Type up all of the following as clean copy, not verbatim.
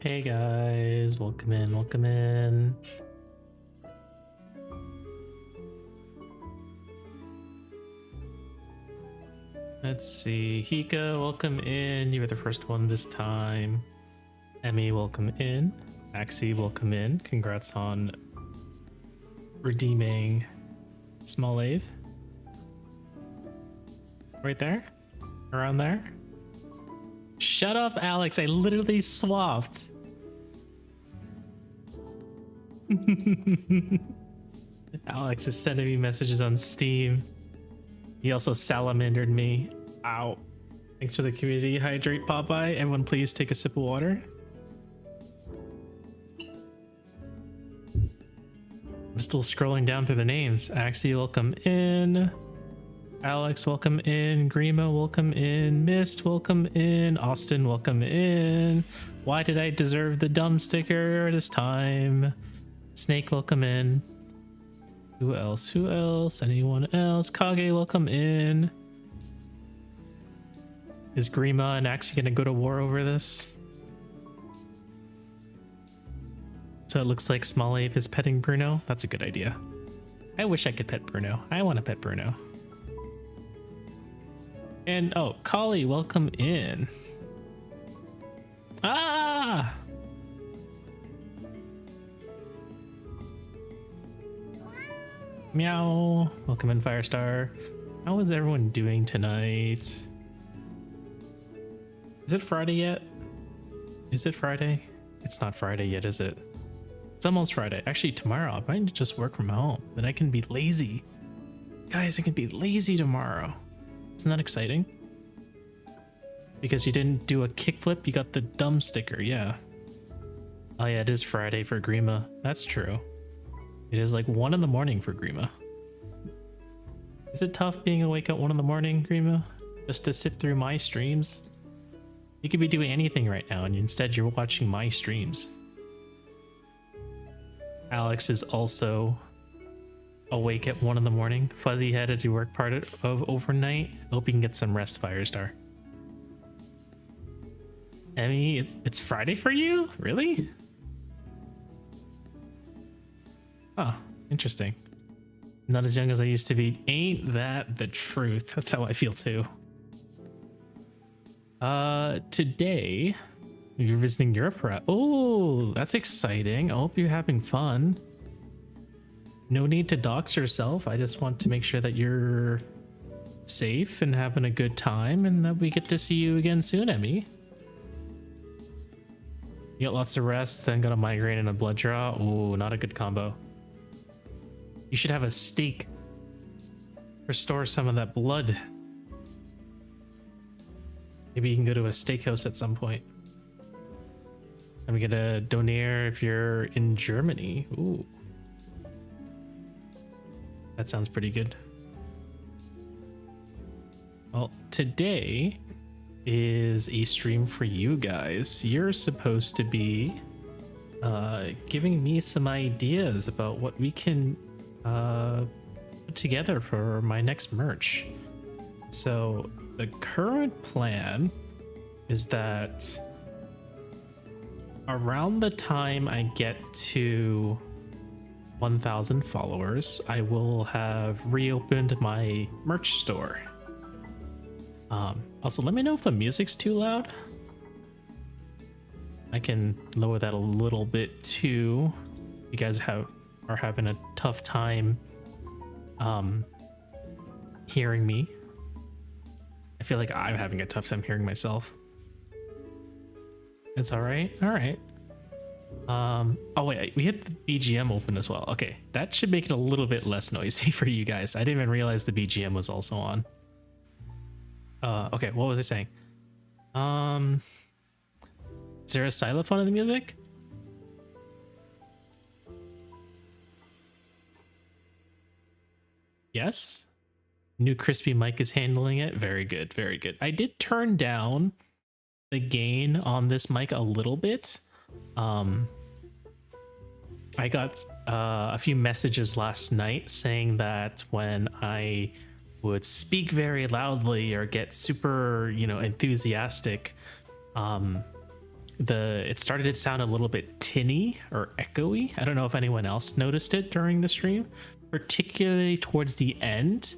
Hey guys, welcome in, welcome in. Let's see, Hika, welcome in. You were the first one this time. Emmy, welcome in. Axie, welcome in. Congrats on redeeming Small Ave. Right there? Around there? Shut up, Alex. I literally swapped. Alex is sending me messages on Steam. He also salamandered me. Ow. Thanks for the community. Hydrate, Popeye. Everyone please take a sip of water. I'm still scrolling down through the names. Axie, welcome in. Alex, welcome in. Grima, welcome in. Mist, welcome in. Austin, welcome in. Why did I deserve the dumb sticker this time? Snake, welcome in. Who else? Who else? Anyone else? Kage, welcome in. Is Grima and Axie gonna go to war over this? So it looks like Small Ave is petting Bruno. That's a good idea. I wish I could pet Bruno. I want to pet Bruno. And oh, Kali, welcome in. Ah! Meow. Welcome in, Firestar. How is everyone doing tonight? Is it Friday yet? Is it Friday? It's not Friday yet, is it? It's almost Friday. Actually, tomorrow I might just work from home. Then I can be lazy. Guys, I can be lazy tomorrow. Isn't that exciting? Because you didn't do a kickflip, you got the dumb sticker, yeah. Oh yeah, it is Friday for Grima. That's true. It is like 1 in the morning for Grima. Is it tough being awake at 1 in the morning, Grima? Just to sit through my streams? You could be doing anything right now, and instead you're watching my streams. Alex is also awake at 1 in the morning. Fuzzy had to do work part of overnight. Hope you can get some rest, Firestar. Emmy, it's Friday for you? Really? Oh, interesting. Not as young as I used to be. Ain't that the truth? That's how I feel too. Today you're visiting Europe for oh, that's exciting. I hope you're having fun. No need to dox yourself. I just want to make sure that you're safe and having a good time and that we get to see you again soon, Emmy. You got lots of rest, then got a migraine and a blood draw. Oh, not a good combo. You should have a steak. Restore some of that blood. Maybe you can go to a steakhouse at some point. And we get a donaire if you're in Germany. Ooh. That sounds pretty good. Well, today is a stream for you guys. You're supposed to be giving me some ideas about what we can put together for my next merch. So the current plan is that around the time I get to 1,000 followers, I will have reopened my merch store. Also, let me know if the music's too loud. I can lower that a little bit too. You guys are having a tough time hearing me. I feel like I'm having a tough time hearing myself. It's all right. All right. Oh wait, we had the BGM open as well. Okay, that should make it a little bit less noisy for you guys. I didn't even realize the BGM was also on. Okay, what was I saying? Is there a xylophone in the music? Yes. New crispy mic is handling it. Very good, very good. I did turn down the gain on this mic a little bit. I got a few messages last night saying that when I would speak very loudly or get super, enthusiastic, it started to sound a little bit tinny or echoey. I don't know if anyone else noticed it during the stream, particularly towards the end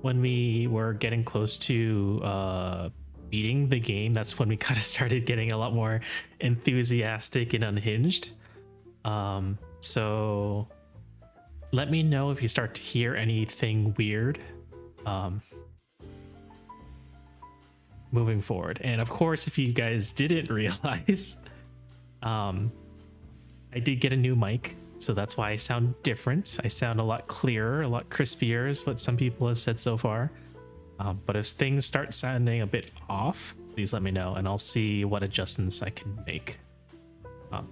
when we were getting close to beating the game. That's when we kind of started getting a lot more enthusiastic and unhinged. So let me know if you start to hear anything weird moving forward. And of course, if you guys didn't realize, I did get a new mic, so that's why I sound different. I sound a lot clearer, a lot crispier is what some people have said so far. But if things start sounding a bit off, please let me know and I'll see what adjustments I can make.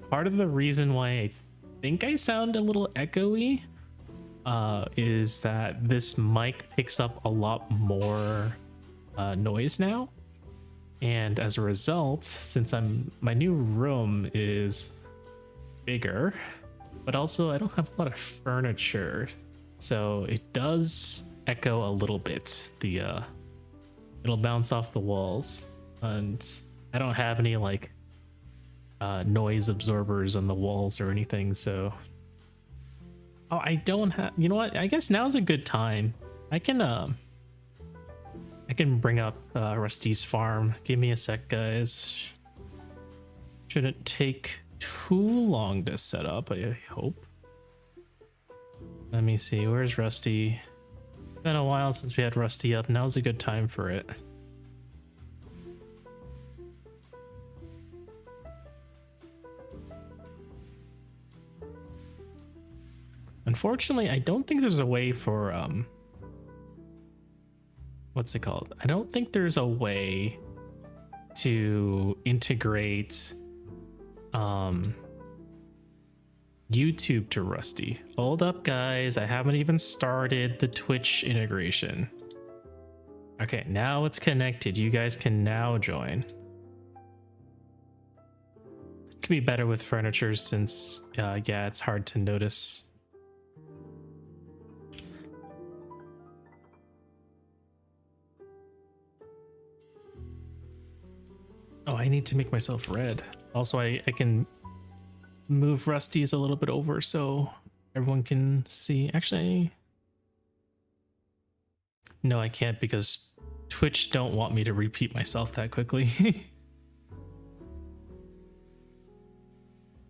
Part of the reason why I think I sound a little echoey is that this mic picks up a lot more noise now. And as a result, since my new room is bigger, but also I don't have a lot of furniture, so it does echo a little bit. It'll bounce off the walls, and I don't have any like noise absorbers on the walls or anything. So I don't have. You know what? I guess now's a good time. I can bring up Rusty's farm. Give me a sec, guys. Shouldn't take too long to set up, I hope. Let me see, where's Rusty? Been a while since we had Rusty up. Now's a good time for it. Unfortunately, I don't think there's a way for what's it called? I don't think there's a way to integrate YouTube to Rusty. Hold up, guys. I haven't even started the Twitch integration. Okay, now it's connected. You guys can now join. It could be better with furniture since, yeah, it's hard to notice. Oh, I need to make myself red. Also, I can move Rusty's a little bit over so everyone can see. Actually, no, I can't because Twitch don't want me to repeat myself that quickly.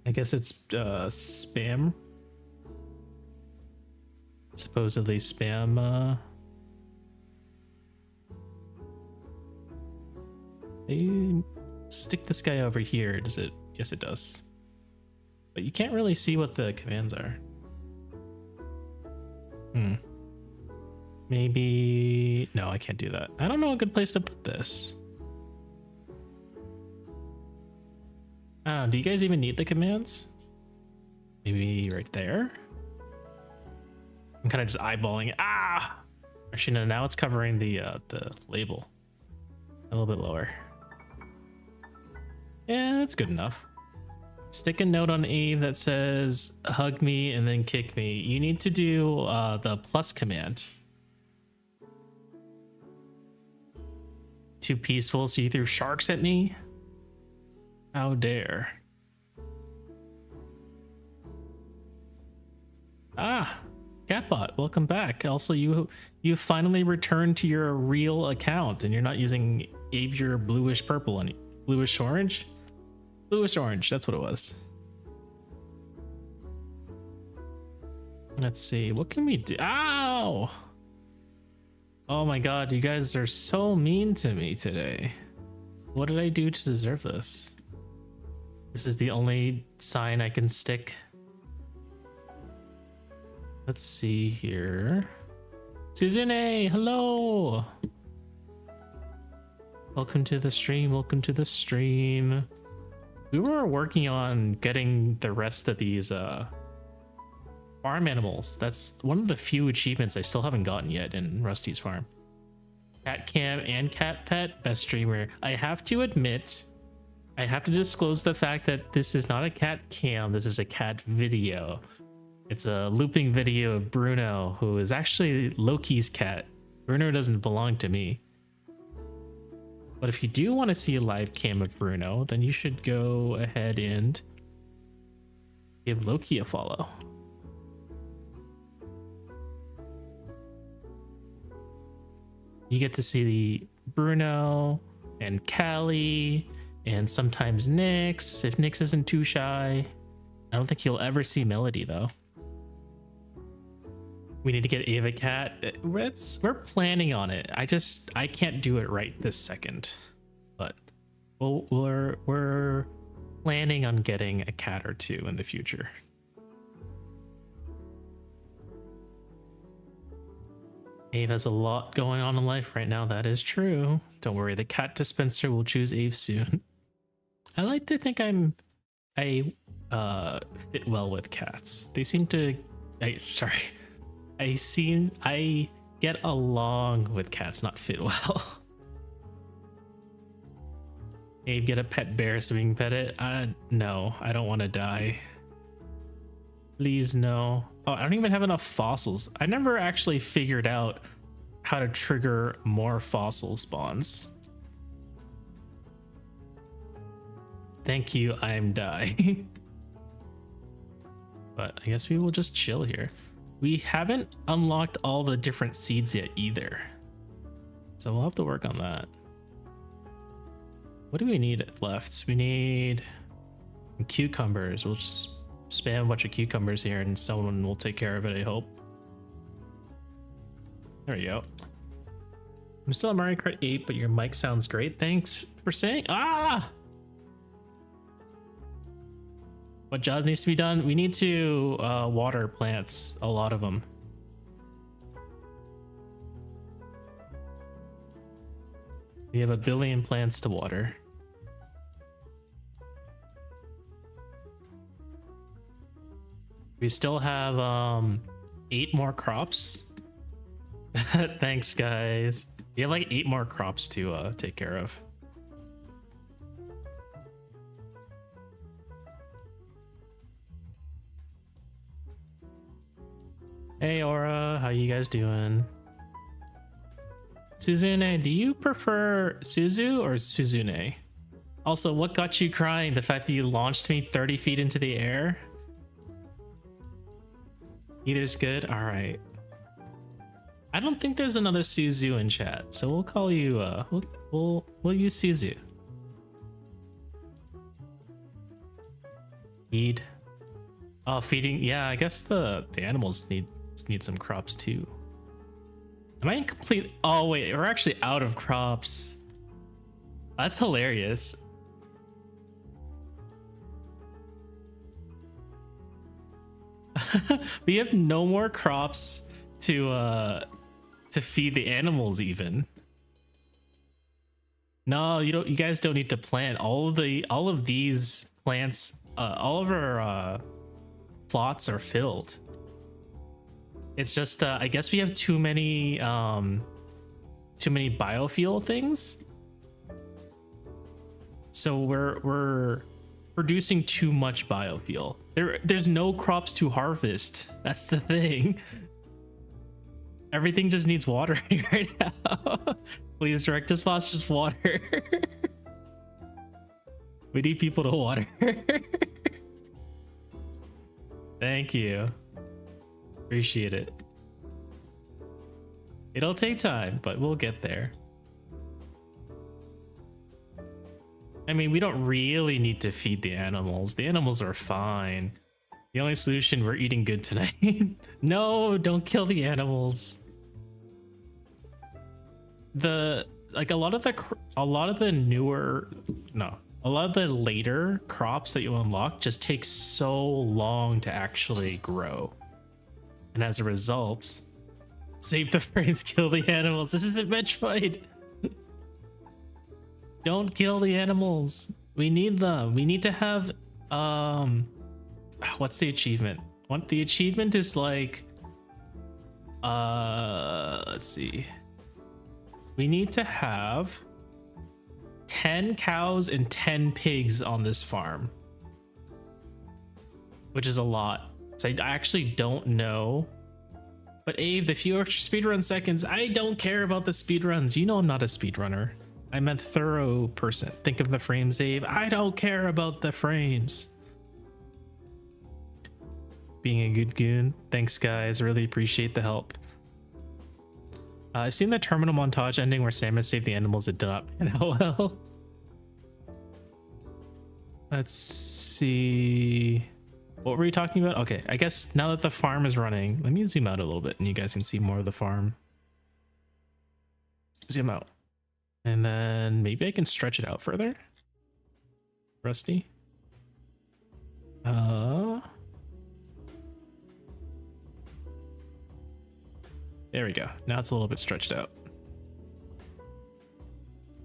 I guess it's spam. Supposedly spam. Stick this guy over here. Does it? Yes, it does. But you can't really see what the commands are. Maybe... No, I can't do that. I don't know a good place to put this. I don't know. Do you guys even need the commands? Maybe right there? I'm kind of just eyeballing it. Ah! Actually, no, now it's covering the label. A little bit lower. Yeah, that's good enough. Stick a note on Eve that says hug me and then kick me. You need to do the plus command. Too peaceful, so you threw sharks at me? How dare. Ah, Catbot, welcome back. Also, you finally returned to your real account and you're not using Avier bluish purple and bluish orange. Bluish orange, that's what it was. Let's see, what can we do? Ow! Oh my god, you guys are so mean to me today. What did I do to deserve this? This is the only sign I can stick. Let's see here. Suzune, hello! Welcome to the stream, welcome to the stream. We were working on getting the rest of these farm animals. That's one of the few achievements I still haven't gotten yet in Rusty's farm. Cat cam and cat pet, best streamer. I have to admit, I have to disclose the fact that this is not a cat cam, this is a cat video. It's a looping video of Bruno, who is actually Loki's cat. Bruno doesn't belong to me. But if you do want to see a live cam of Bruno, then you should go ahead and give Loki a follow. You get to see the Bruno and Callie and sometimes Nyx, if Nyx isn't too shy. I don't think you'll ever see Melody though. We need to get Ava Cat. We're planning on it. I can't do it right this second, but we're planning on getting a cat or two in the future. Ave has a lot going on in life right now. That is true. Don't worry, the cat dispenser will choose Ave soon. I like to think I fit well with cats. They seem to. I get along with cats, not fit well. Abe, get a pet bear so we can pet it. No, I don't want to die. Please no. Oh, I don't even have enough fossils. I never actually figured out how to trigger more fossil spawns. Thank you, I'm dying. But I guess we will just chill here. We haven't unlocked all the different seeds yet either, so we'll have to work on that. What do we need left? We need cucumbers. We'll just spam a bunch of cucumbers here and someone will take care of it, I hope. There we go. I'm still on Mario Kart 8, but your mic sounds great. Thanks for saying. What job needs to be done? We need to water plants, a lot of them. We have 1 billion plants to water. We still have 8 more crops. Thanks, guys. We have like 8 more crops to take care of. Hey Aura, how you guys doing? Suzune, do you prefer Suzu or Suzune? Also, what got you crying? The fact that you launched me 30 feet into the air? Either's good? Alright. I don't think there's another Suzu in chat, so we'll call you, we'll use Suzu. Feed. Oh, feeding. Yeah, I guess the animals need some crops too. Am I incomplete? Oh wait, we're actually out of crops. That's hilarious. We have no more crops to feed the animals even. No, you don't. You guys don't need to plant all of these plants. All of our plots are filled. It's just I guess we have too many biofuel things. So we're producing too much biofuel. There's no crops to harvest. That's the thing. Everything just needs watering right now. Please direct us, boss, just water. We need people to water. Thank you. Appreciate it. It'll take time, but we'll get there. I mean, we don't really need to feed the animals. The animals are fine. The only solution, we're eating good tonight. No, don't kill the animals. A lot of the later crops that you unlock just take so long to actually grow. And as a result, save the frames, kill the animals. This isn't Metroid. Don't kill the animals. We need them. We need to have what's the achievement? The achievement is like let's see. We need to have 10 cows and 10 pigs on this farm, which is a lot. So I actually don't know. But Abe, the few extra speedrun seconds, I don't care about the speedruns. You know I'm not a speedrunner. I'm a thorough person. Think of the frames, Abe. I don't care about the frames. Being a good goon. Thanks, guys. Really appreciate the help. I've seen the terminal montage ending where Samus saved the animals. It did not pan out well. Let's see. What were we talking about? Okay, I guess now that the farm is running, let me zoom out a little bit and you guys can see more of the farm. Zoom out. And then maybe I can stretch it out further. Rusty. There we go. Now it's a little bit stretched out.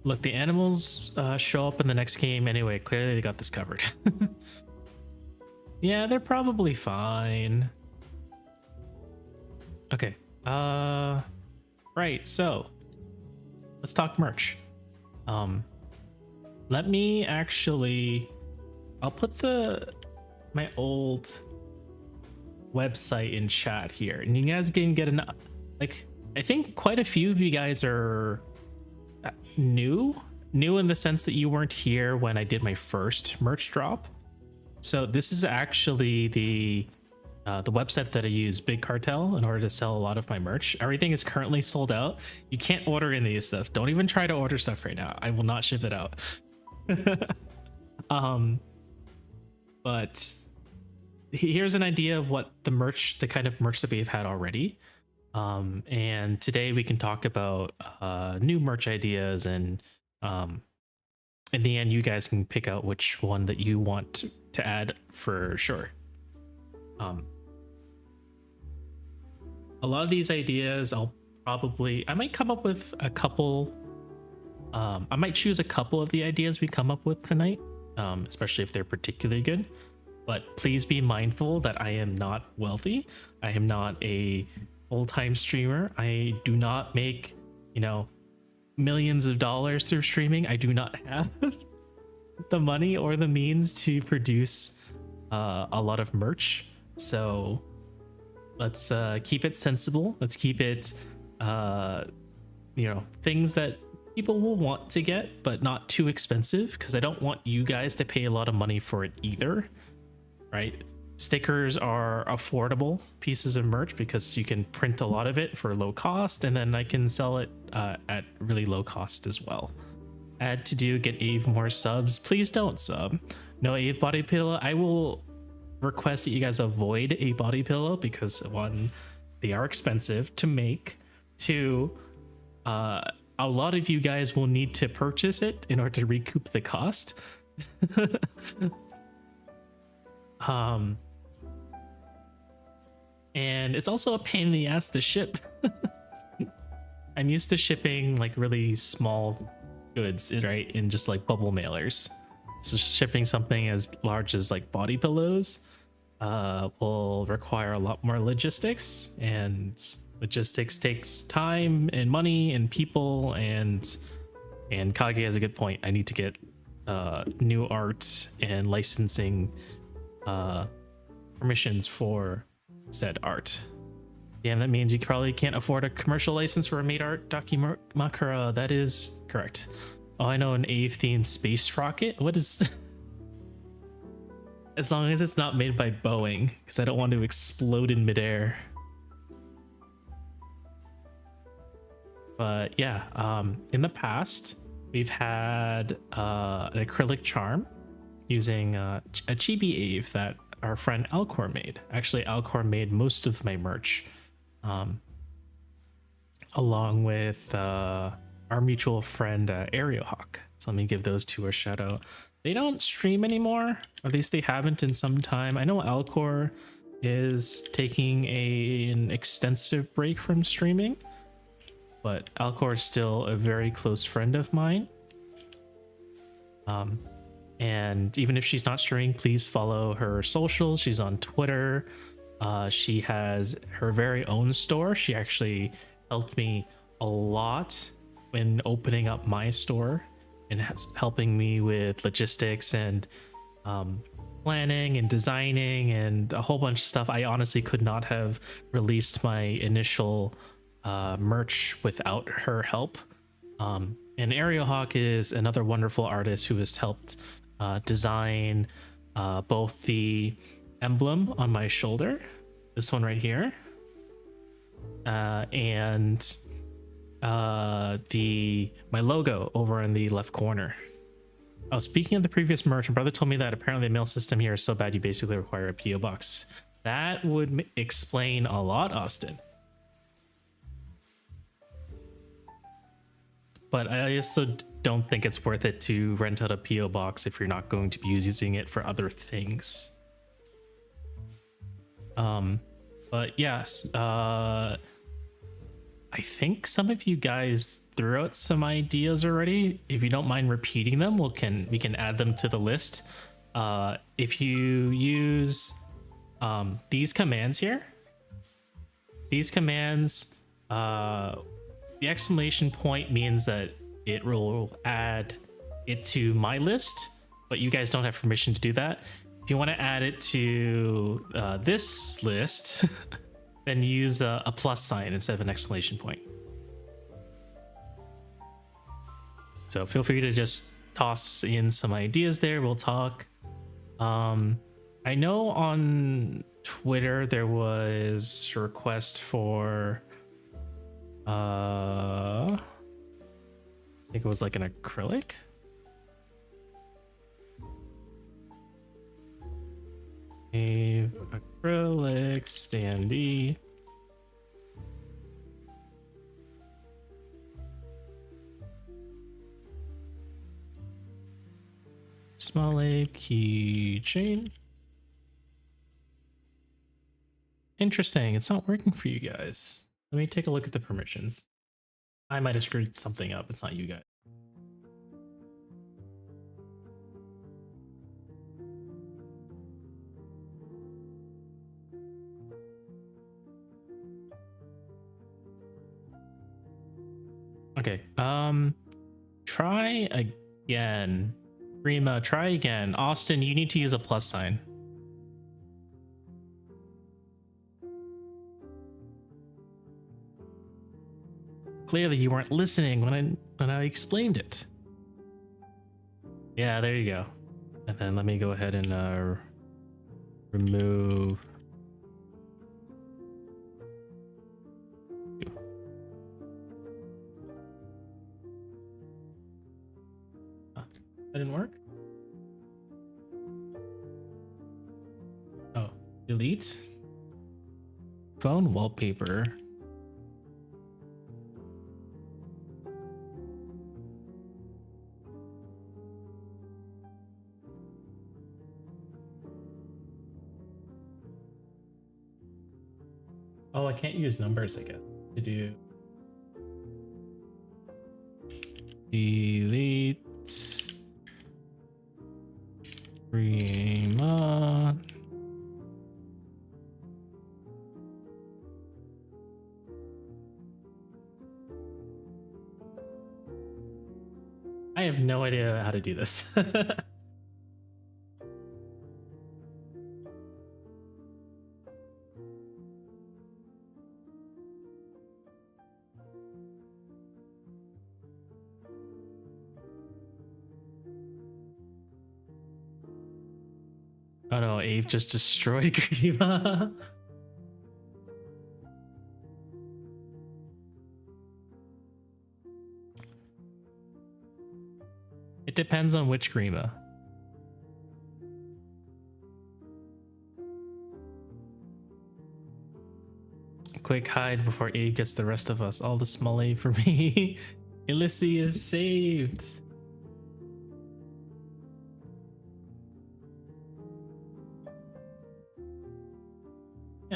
Look, the animals show up in the next game anyway. Clearly they got this covered. Yeah, they're probably fine. Okay. Right, so let's talk merch. Let me actually, I'll put my old website in chat here and you guys can get like, I think quite a few of you guys are new in the sense that you weren't here when I did my first merch drop. So this is actually the website that I use, Big Cartel, in order to sell a lot of my merch. Everything is currently sold out. You can't order any of this stuff. Don't even try to order stuff right now. I will not ship it out. But here's an idea of what the kind of merch that we've had already. And today we can talk about new merch ideas, and in the end you guys can pick out which one that you want to add for sure. A lot of these ideas I might come up with a couple. I might choose a couple of the ideas we come up with tonight, especially if they're particularly good. But please be mindful that I am not wealthy. I am not a full-time streamer. I do not make, millions of dollars through streaming. I do not have the money or the means to produce a lot of merch. So let's keep it sensible. Let's keep it, things that people will want to get, but not too expensive, because I don't want you guys to pay a lot of money for it either, right? Stickers are affordable pieces of merch because you can print a lot of it for low cost, and then I can sell it at really low cost as well. Add to do, get Ave more subs. Please don't sub. No Ave body pillow. I will request that you guys avoid a body pillow because, one, they are expensive to make. Two, a lot of you guys will need to purchase it in order to recoup the cost. And it's also a pain in the ass to ship. I'm used to shipping like really small goods, right, in just like bubble mailers. So shipping something as large as like body pillows will require a lot more logistics, and logistics takes time and money and people, and Kage has a good point. I need to get new art and licensing permissions for said art. Damn, that means you probably can't afford a commercial license for a made art Dakimakura. That is correct. Oh, I know, an Ave themed space rocket. What is as long as it's not made by Boeing, because I don't want to explode in midair. But yeah, in the past we've had an acrylic charm using a chibi Ave that our friend Alcor made. Actually, Alcor made most of my merch, along with our mutual friend Aerohawk. So let me give those two a shout out. They don't stream anymore, or at least they haven't in some time. I know Alcor is taking an extensive break from streaming, but Alcor is still a very close friend of mine. And even if she's not streaming, please follow her socials. She's on Twitter. She has her very own store. She actually helped me a lot when opening up my store, and helping me with logistics and planning and designing and a whole bunch of stuff. I honestly could not have released my initial merch without her help. And Ariel Hawk is another wonderful artist who has helped design both the emblem on my shoulder, this one right here, and my logo over in the left corner. Oh, speaking of the previous merch, my brother told me that apparently the mail system here is so bad you basically require a PO box. That would explain a lot, Austin. But I also don't think it's worth it to rent out a PO box if you're not going to be using it for other things. But yes, I think some of you guys threw out some ideas already. If you don't mind repeating them, we can add them to the list. If you use these commands here, these commands, the exclamation point means that it will add it to my list, but you guys don't have permission to do that. If you want to add it to this list, then use a plus sign instead of an exclamation point. So feel free to just toss in some ideas there. We'll talk. I know on Twitter there was a request for I think it was like an acrylic. A acrylic standee. Small A keychain. Interesting. It's not working for you guys. Let me take a look at the permissions. I might have screwed something up. It's not you guys. Okay. Try again. Rima, try again. Austin, you need to use a plus sign. Clearly you weren't listening when I explained it. Yeah, there you go. And then let me go ahead and remove. That didn't work. Oh, delete. Phone wallpaper. Oh, I can't use numbers, I guess, to do. Delete. Rima. I have no idea how to do this. Oh no, Abe just destroyed Grima. It depends on which Grima. Quick hide before Abe gets the rest of us. All the small Abe for me. Illicity is saved.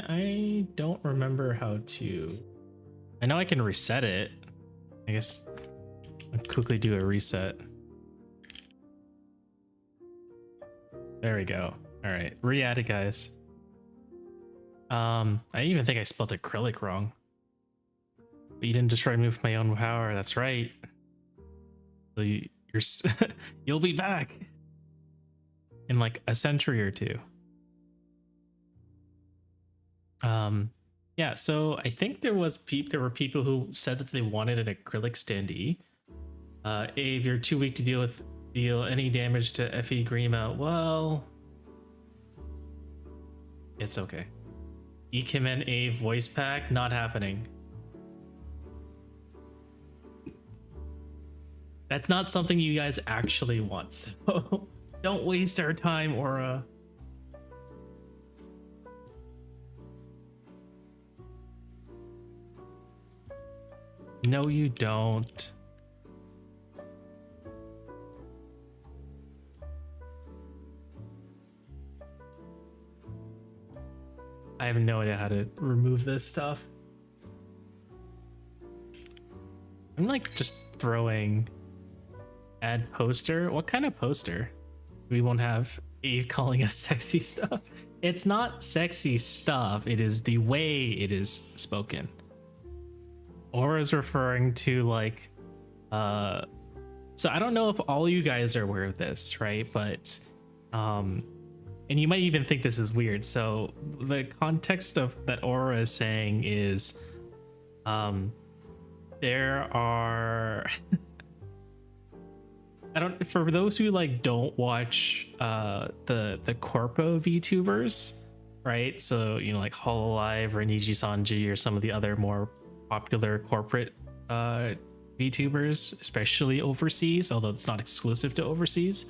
I don't remember how to. I know I can reset it. I guess I'll quickly do a reset. There we go. All right, re-add it, guys. I even think I spelled acrylic wrong. But you didn't destroy me with my own power. That's right. So you're you'll be back in like a century or two. Yeah, so I think there were people who said that they wanted an acrylic standee. Ave, you're too weak to deal any damage to Effie Grima. Well, it's okay. Ikemen Ave voice pack, not happening. That's not something you guys actually want, so don't waste our time, Aura. No, you don't. I have no idea how to remove this stuff. I'm like just throwing add poster. What kind of poster? We won't have Eve calling us sexy stuff. It's not sexy stuff. It is the way it is spoken. Aura's referring to like, so I don't know if all you guys are aware of this, right? But, and you might even think this is weird. So the context of that Aura is saying is, there are, for those who like don't watch the corpo VTubers, right? So, you know, like Hololive or Niji Sanji or some of the other more popular corporate VTubers, especially overseas, although it's not exclusive to overseas.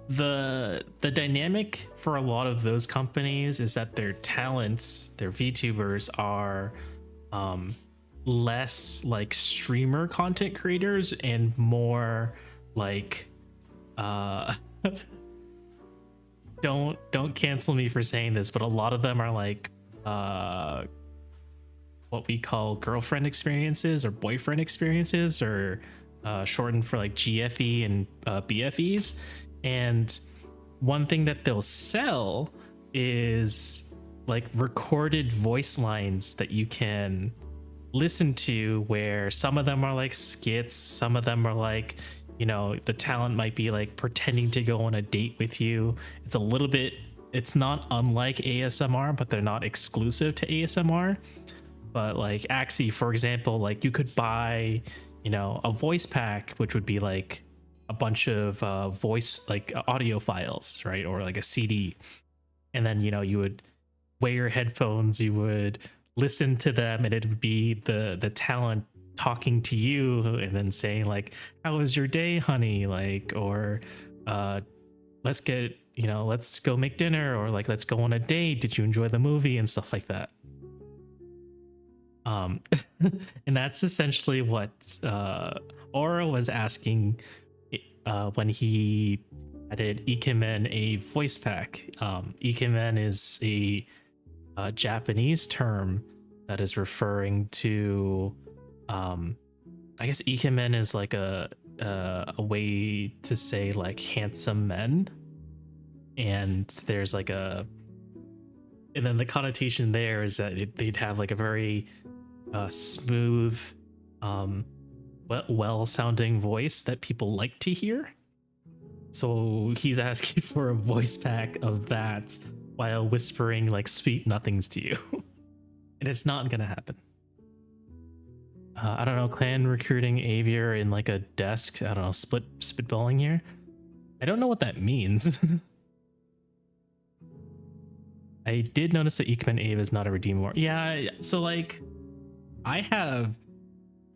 The dynamic for a lot of those companies is that their talents, their VTubers, are less like streamer content creators and more like don't cancel me for saying this, but a lot of them are like what we call girlfriend experiences or boyfriend experiences, or shortened for like GFE and BFEs. And one thing that they'll sell is like recorded voice lines that you can listen to, where some of them are like skits, some of them are like, you know, the talent might be like pretending to go on a date with you. It's a little bit, it's not unlike ASMR, but they're not exclusive to ASMR. But like Axie, for example, like you could buy, you know, a voice pack, which would be like a bunch of voice, like audio files, right? Or like a CD. And then, you know, you would wear your headphones, you would listen to them, and it would be the talent talking to you and then saying like, how was your day, honey? Like, or let's get, you know, let's go make dinner, or like, let's go on a date. Did you enjoy the movie? And stuff like that. And that's essentially what Aura was asking when he added Ikemen a voice pack. Ikemen is a Japanese term that is referring to, I guess Ikemen is like a way to say like handsome men, and there's like a, and then the connotation there is that they'd have like a very smooth, well-sounding voice that people like to hear. So he's asking for a voice pack of that while whispering like sweet nothings to you. And it's not gonna happen. I don't know, clan recruiting Avier in like a desk. I don't know, spitballing here. I don't know what that means. I did notice that Ikemen Ave is not a redeemable. Yeah, so like I have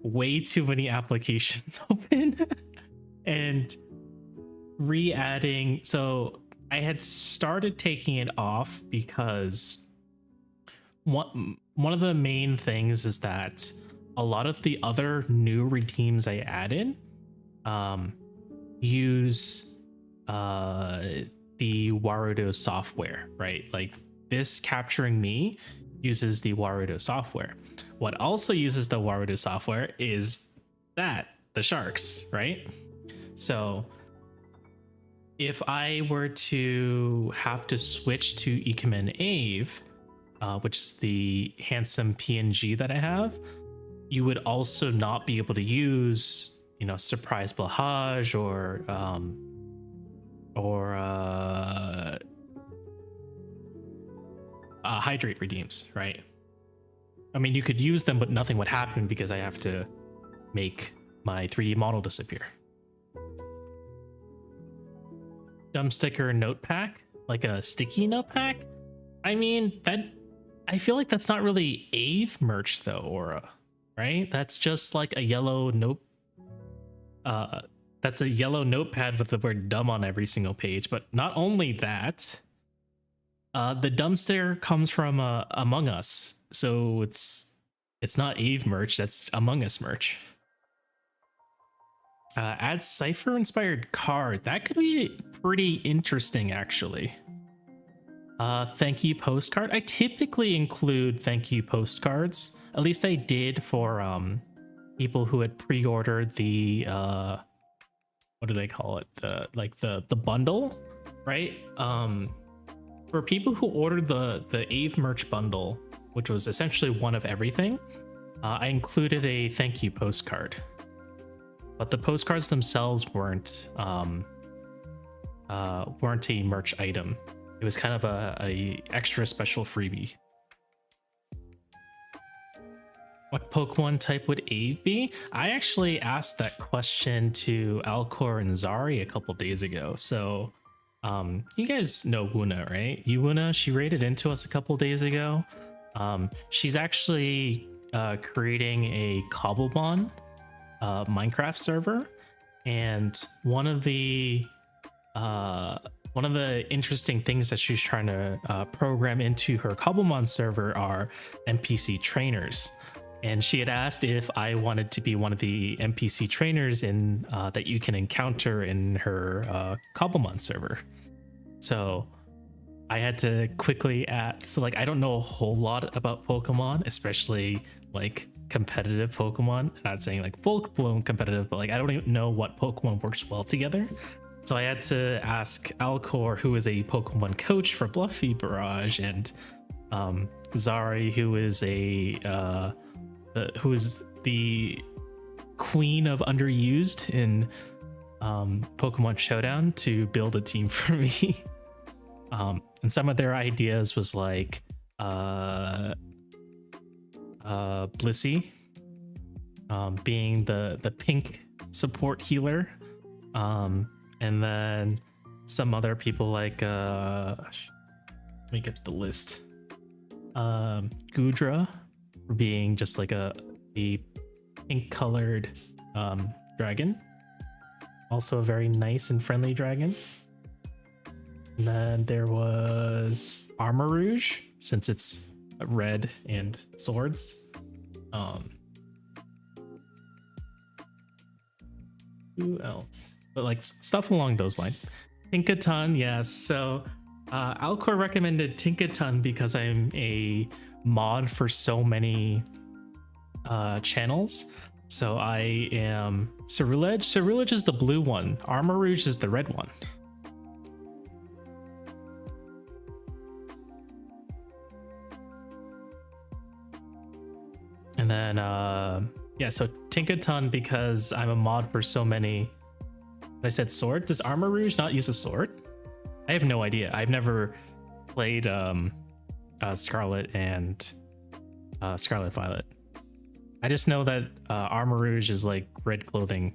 way too many applications open and re-adding. So I had started taking it off because one of the main things is that a lot of the other new redeems I added use the Warudo software, right? Like this capturing me uses the Warudo software. What also uses the Warudo software is the sharks, right? So if I were to have to switch to Ikemen Ave, which is the handsome PNG that I have, you would also not be able to use, you know, surprise Blahaj or hydrate redeems, right? I mean, you could use them, but nothing would happen because I have to make my 3D model disappear. Dumb sticker note pack, like a sticky note pack. I mean, that I feel like that's not really Ave merch though, Aura, right? That's just like a yellow note. That's a yellow notepad with the word dumb on every single page. But not only that, the dumb sticker comes from Among Us, so it's not Ave merch. That's Among Us merch. Add Cypher inspired card. That could be pretty interesting, actually. Thank you postcard. I typically include thank you postcards. At least I did for people who had pre-ordered the what do they call it? The bundle, right? For people who ordered the Ave merch bundle, which was essentially one of everything, I included a thank you postcard. But the postcards themselves weren't a merch item. It was kind of a extra special freebie. What Pokemon type would Ave be? I actually asked that question to Alcor and Zari a couple days ago. So you guys know Wuna, right? Wuna, she raided into us a couple days ago. She's actually creating a Cobblemon Minecraft server, and one of the interesting things that she's trying to program into her Cobblemon server are NPC trainers. And she had asked if I wanted to be one of the NPC trainers in that you can encounter in her Cobblemon server. So I had to quickly add. So like I don't know a whole lot about Pokemon, especially like competitive Pokemon. I'm not saying like full-blown competitive, but like I don't even know what Pokemon works well together. So I had to ask Alcor, who is a Pokemon coach for Bluffy Barrage, and Zari, who is the queen of underused in Pokemon Showdown, to build a team for me. And some of their ideas was like Blissey being the pink support healer, and then some other people like let me get the list. Gudra being just like a pink colored dragon, also a very nice and friendly dragon. And then there was Armor Rouge, since it's red and swords. Who else? But like stuff along those lines. Tinkaton, yes. So Alcor recommended Tinkaton because I'm a mod for so many channels. So I am Cerulege. Cerulege is the blue one. Armor Rouge is the red one. And then yeah, so Tinkaton because I'm a mod for so many. I said sword. Does Armor Rouge not use a sword? I have no idea. I've never played Scarlet and Scarlet Violet. I just know that Armor Rouge is like red clothing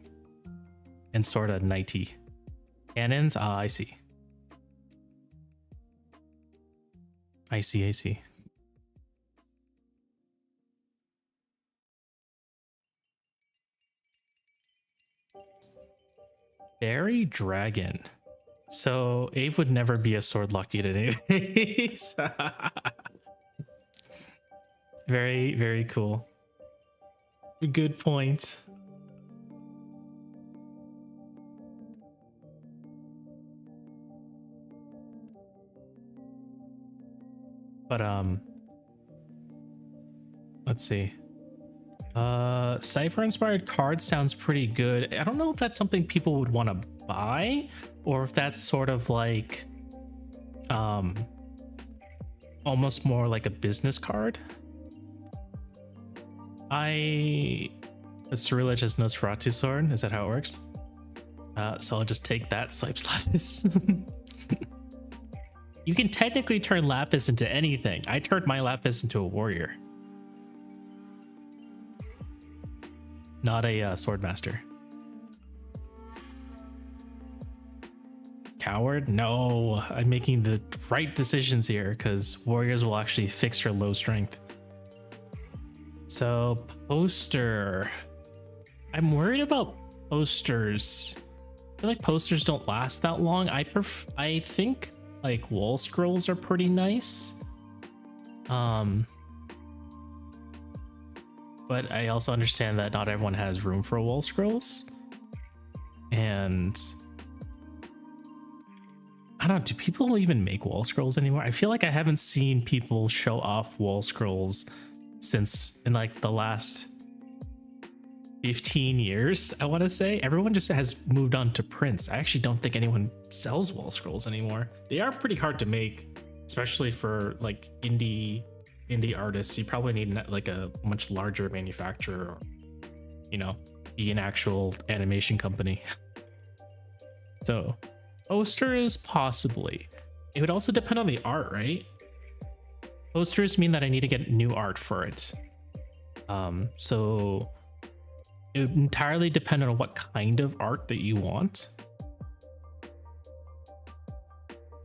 and sort of nighty. Cannons? Ah, I see. I see. Fairy Dragon. So Ave would never be a sword lock unit anyways. Very, very cool. Good point. But let's see. Cypher inspired card sounds pretty good. I don't know if that's something people would want to buy, or if that's sort of like almost more like a business card. Cerulege has Nosferatu sword. Is that how it works? So I'll just take that. Swipes Lapis. You can technically turn Lapis into anything. I turned my Lapis into a warrior. not a sword master. Coward? No, I'm making the right decisions here because warriors will actually fix your low strength. So poster, I'm worried about posters. I feel like posters don't last that long. I think like wall scrolls are pretty nice. But I also understand that not everyone has room for wall scrolls. And I don't know, do people even make wall scrolls anymore? I feel like I haven't seen people show off wall scrolls since in like the last 15 years, I want to say. Everyone just has moved on to prints. I actually don't think anyone sells wall scrolls anymore. They are pretty hard to make, especially for like indie artists. You probably need like a much larger manufacturer, or, you know, be an actual animation company. So posters, possibly. It would also depend on the art, right? Posters mean that I need to get new art for it. So it would entirely depend on what kind of art that you want.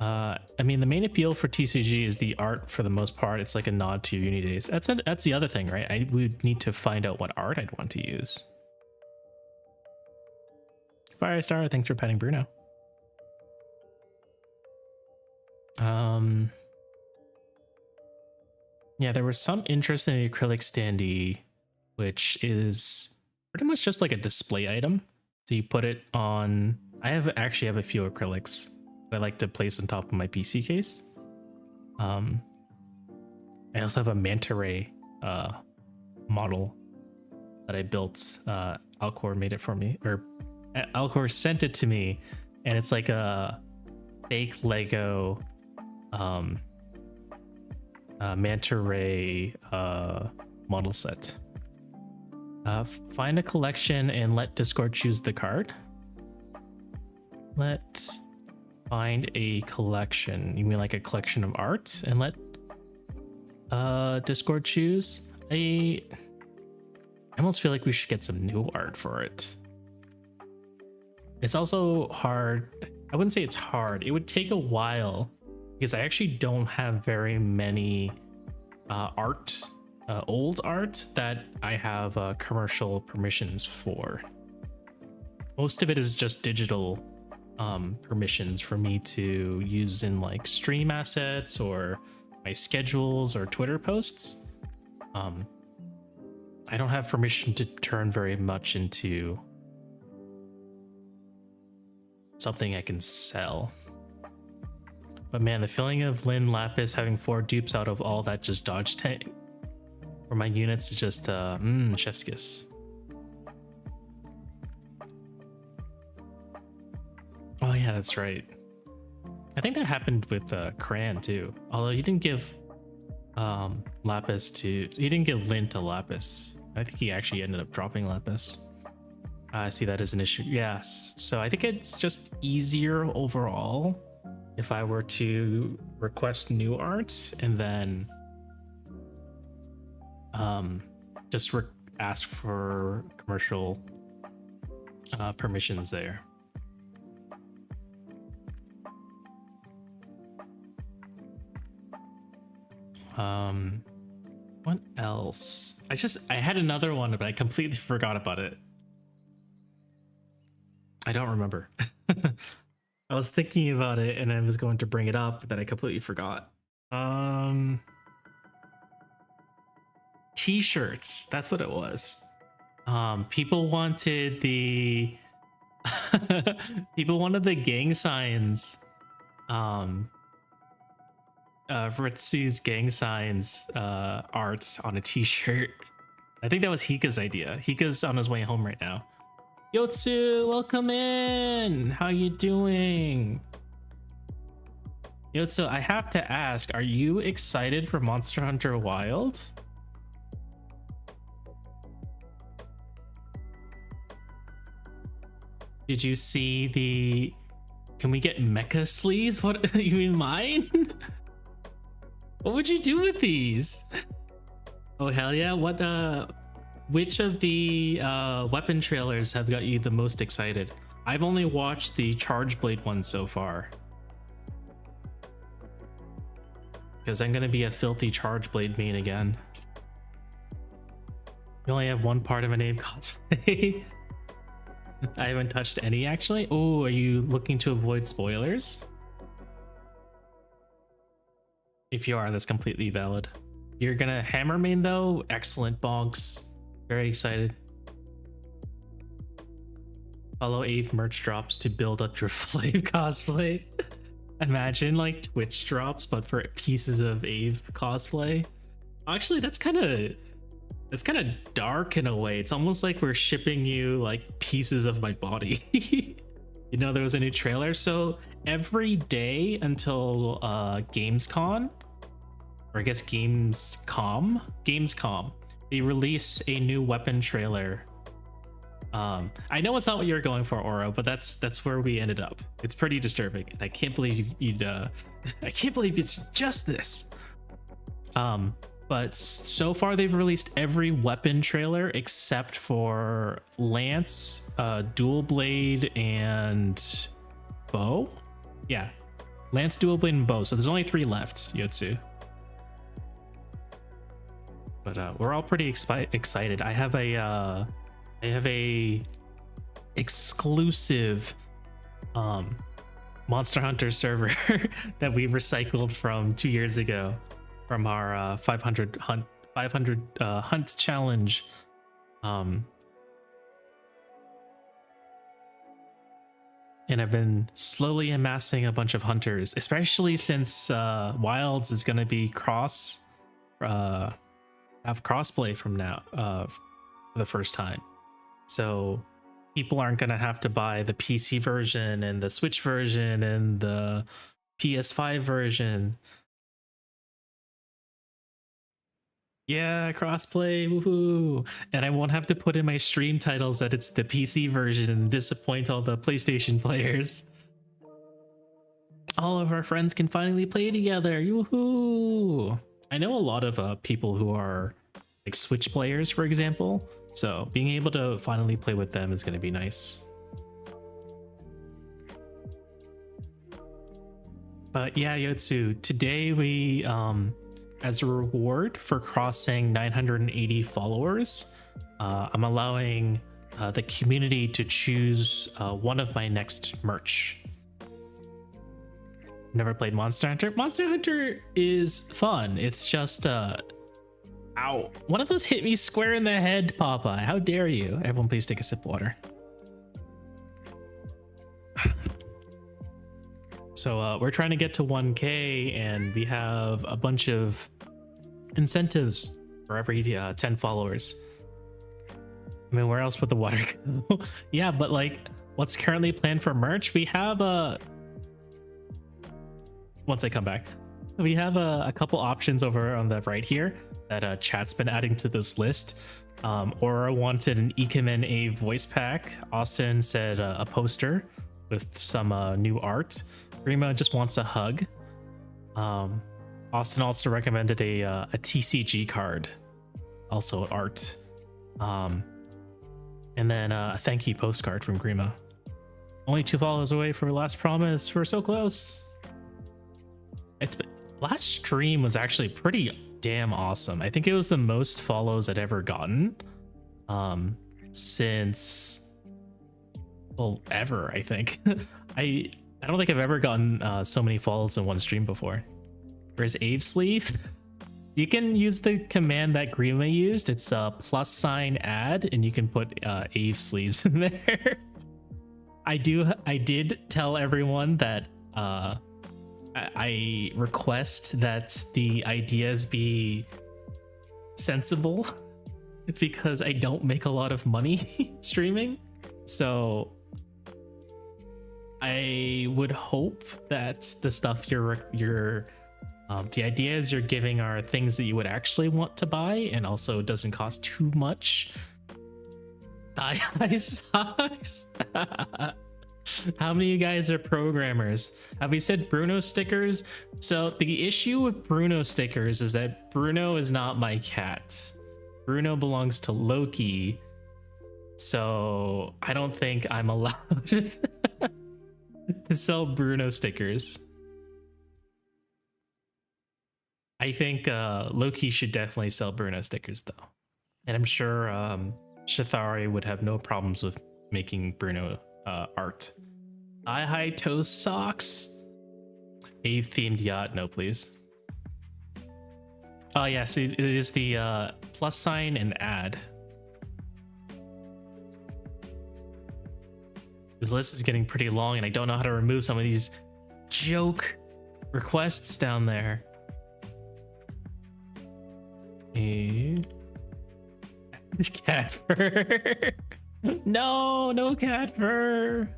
I mean, the main appeal for TCG is the art for the most part. It's like a nod to Uni days. That's the other thing, right? I would need to find out what art I'd want to use. Firestar, thanks for petting Bruno. Yeah, there was some interest in the acrylic standee, which is pretty much just like a display item. So you put it on. I actually have a few acrylics that I like to place on top of my PC case. I also have a manta ray model that I built. Alcor made it for me, or Alcor sent it to me, and it's like a fake Lego manta ray model set. Find a collection and let Discord choose the card. Let's find a collection. You mean like a collection of art, and let Discord choose? I almost feel like we should get some new art for it. It's also hard. I wouldn't say it's hard. It would take a while because I actually don't have very many old art that I have commercial permissions for. Most of it is just digital permissions for me to use in like stream assets or my schedules or Twitter posts. I don't have permission to turn very much into something I can sell. But man, the feeling of Lynn Lapis having 4 dupes out of all that just dodge tank for my units is just chef's kiss. Oh yeah, that's right. I think that happened with Cran too. Although he didn't give he didn't give Lynn to Lapis. I think he actually ended up dropping Lapis. I see that as an issue. Yes. So I think it's just easier overall if I were to request new art and then just ask for commercial permissions there. What else? I had another one, but I completely forgot about it. I don't remember. I was thinking about it and I was going to bring it up, but then I completely forgot. T-shirts, that's what it was. People wanted the people wanted the gang signs. Ritsu's gang signs art on a t-shirt. I think that was Hika's idea. Hika's on his way home right now. Yotsu, welcome in. How you doing? Yotsu, I have to ask, are you excited for Monster Hunter Wild? Did you see the... Can we get mecha sleeves? What, you mean mine? What would you do with these? Oh hell yeah, what Which of the weapon trailers have got you the most excited? I've only watched the Charge Blade one so far. Because I'm gonna be a filthy Charge Blade main again. You only have one part of an Abe cosplay. I haven't touched any actually. Oh, are you looking to avoid spoilers? If you are, that's completely valid. You're gonna hammer main though? Excellent, Bonks. Very excited. Follow Ave merch drops to build up your Flave cosplay. Imagine like Twitch drops, but for pieces of Ave cosplay. Actually, that's kind of dark in a way. It's almost like we're shipping you like pieces of my body. You know, there was a new trailer. So every day until Gamescom, or I guess Gamescom, they release a new weapon trailer. I know it's not what you're going for, Oro, but that's where we ended up. It's pretty disturbing, and I can't believe I can't believe it's just this. But so far they've released every weapon trailer except for Lance, Dual Blade, and Bow. Yeah, Lance, Dual Blade, and Bow. So there's only 3 left, Yotsu. But we're all pretty excited. I have a exclusive Monster Hunter server that we recycled from 2 years ago from our 500 hunt challenge. And I've been slowly amassing a bunch of hunters, especially since Wilds is going to be have crossplay from now for the first time. So people aren't going to have to buy the PC version and the Switch version and the PS5 version. Yeah, crossplay, woohoo! And I won't have to put in my stream titles that it's the PC version and disappoint all the PlayStation players. All of our friends can finally play together, woohoo! I know a lot of people who are like Switch players, for example. So being able to finally play with them is going to be nice. But yeah, Yotsu, today we, as a reward for crossing 980 followers, I'm allowing the community to choose one of my next merch. Never played Monster Hunter. Monster Hunter is fun. It's just ow, one of those hit me square in the head, Papa. How dare you? Everyone please take a sip of water. So we're trying to get to 1K, and we have a bunch of incentives for every 10 followers. I mean, where else would the water go? Yeah, but like, what's currently planned for merch? We have once I come back, we have a couple options over on the right here that chat's been adding to this list. Aura wanted an Ikemen A voice pack. Austin said a poster with some new art. Grima just wants a hug. Austin also recommended a TCG card, also art. And then a thank you postcard from Grima. Only 2 follows away for last promise. We're so close. Last stream was actually pretty damn awesome. I think it was the most follows I'd ever gotten since, well, ever, I think. I don't think I've ever gotten so many follows in one stream before. Where's Ave sleeve? You can use the command that Grima used. It's +add, and you can put Ave sleeves in there. I did tell everyone that I request that the ideas be sensible because I don't make a lot of money streaming. So I would hope that the stuff the ideas you're giving are things that you would actually want to buy, and also doesn't cost too much. Thigh size. How many of you guys are programmers? Have we said Bruno stickers? So the issue with Bruno stickers is that Bruno is not my cat. Bruno belongs to Loki, so I don't think I'm allowed to sell Bruno stickers. I think Loki should definitely sell Bruno stickers though. And I'm sure Shithari would have no problems with making Bruno art. High toe socks. A themed yacht, no please. Oh yes, it is the plus sign and add. This list is getting pretty long and I don't know how to remove some of these joke requests down there. Cat fur. No cat fur.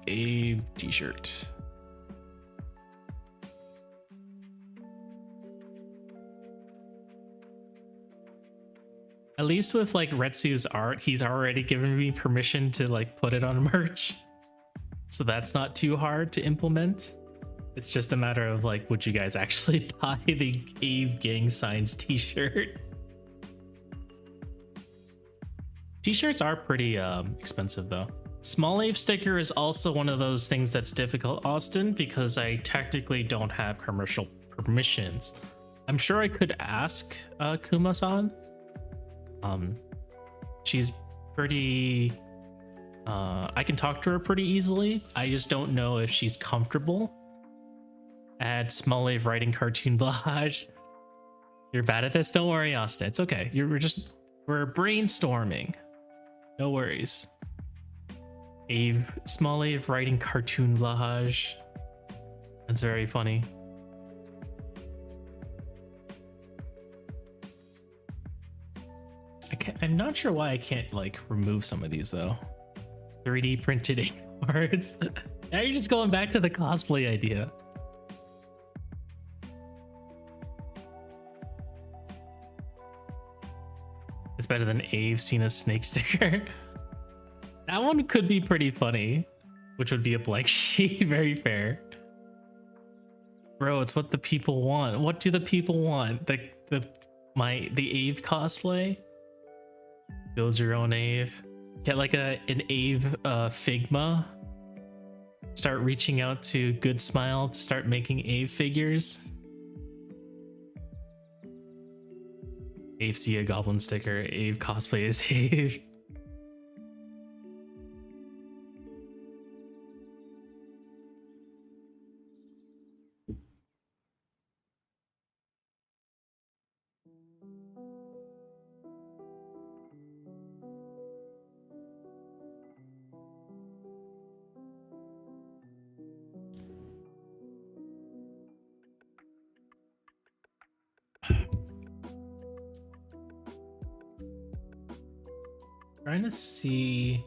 A t-shirt. At least with like Retsu's art, he's already given me permission to like put it on merch. So that's not too hard to implement. It's just a matter of like, would you guys actually buy the Ave Gang Signs t-shirt? T-shirts are pretty expensive though. Small Ave sticker is also one of those things that's difficult, Austin, because I technically don't have commercial permissions. I'm sure I could ask Kuma-san. She's pretty I can talk to her pretty easily. I just don't know if she's comfortable. Add Small Ave writing cartoon blush. You're bad at this, don't worry, Austin, it's okay. We're brainstorming, no worries. Ave, Small Ave writing cartoon blush. That's very funny. I'm not sure why I can't like remove some of these though. 3D printed cards. Now you're just going back to the cosplay idea. It's better than Ave seen a snake sticker. That one could be pretty funny, which would be a blank sheet. Very fair. Bro, it's what the people want. What do the people want? The Ave cosplay? Build your own Ave. Get like an Ave Figma. Start reaching out to Good Smile to start making Ave figures. Ave see a goblin sticker. Ave cosplay is Ave. Trying to see.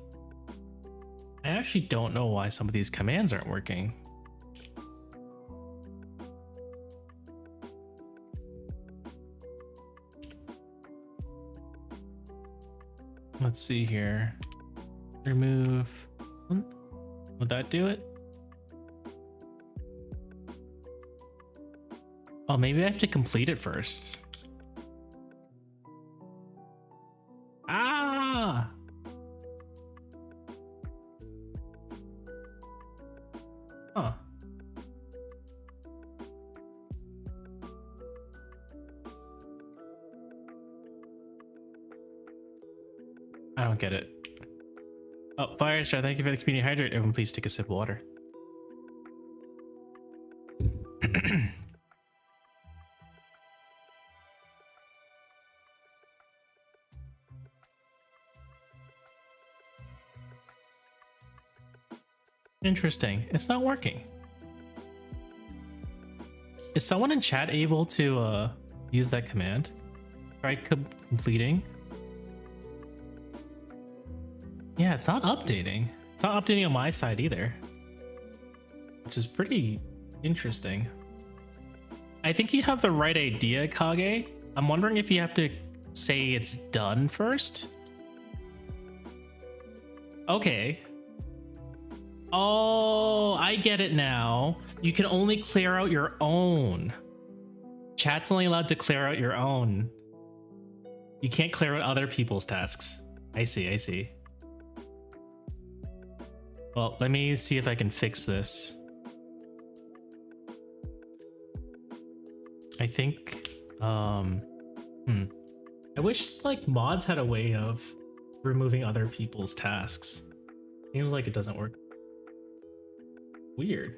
I actually don't know why some of these commands aren't working. Let's see here. Remove. Would that do it? Oh, maybe I have to complete it first. Ah! Huh. I don't get it. Oh, Firestar, thank you for the community hydrate. Everyone, please take a sip of water. Interesting. It's not working. Is someone in chat able to use that command? Try completing. Yeah, it's not updating. It's not updating on my side either, which is pretty interesting. I think you have the right idea, Kage. I'm wondering if you have to say it's done first. Okay. Oh, I get it now. You can only clear out your own. Chat's only allowed to clear out your own. You can't clear out other people's tasks. I see, I see. Well, let me see if I can fix this. I think, I wish like mods had a way of removing other people's tasks. Seems like it doesn't work. Weird.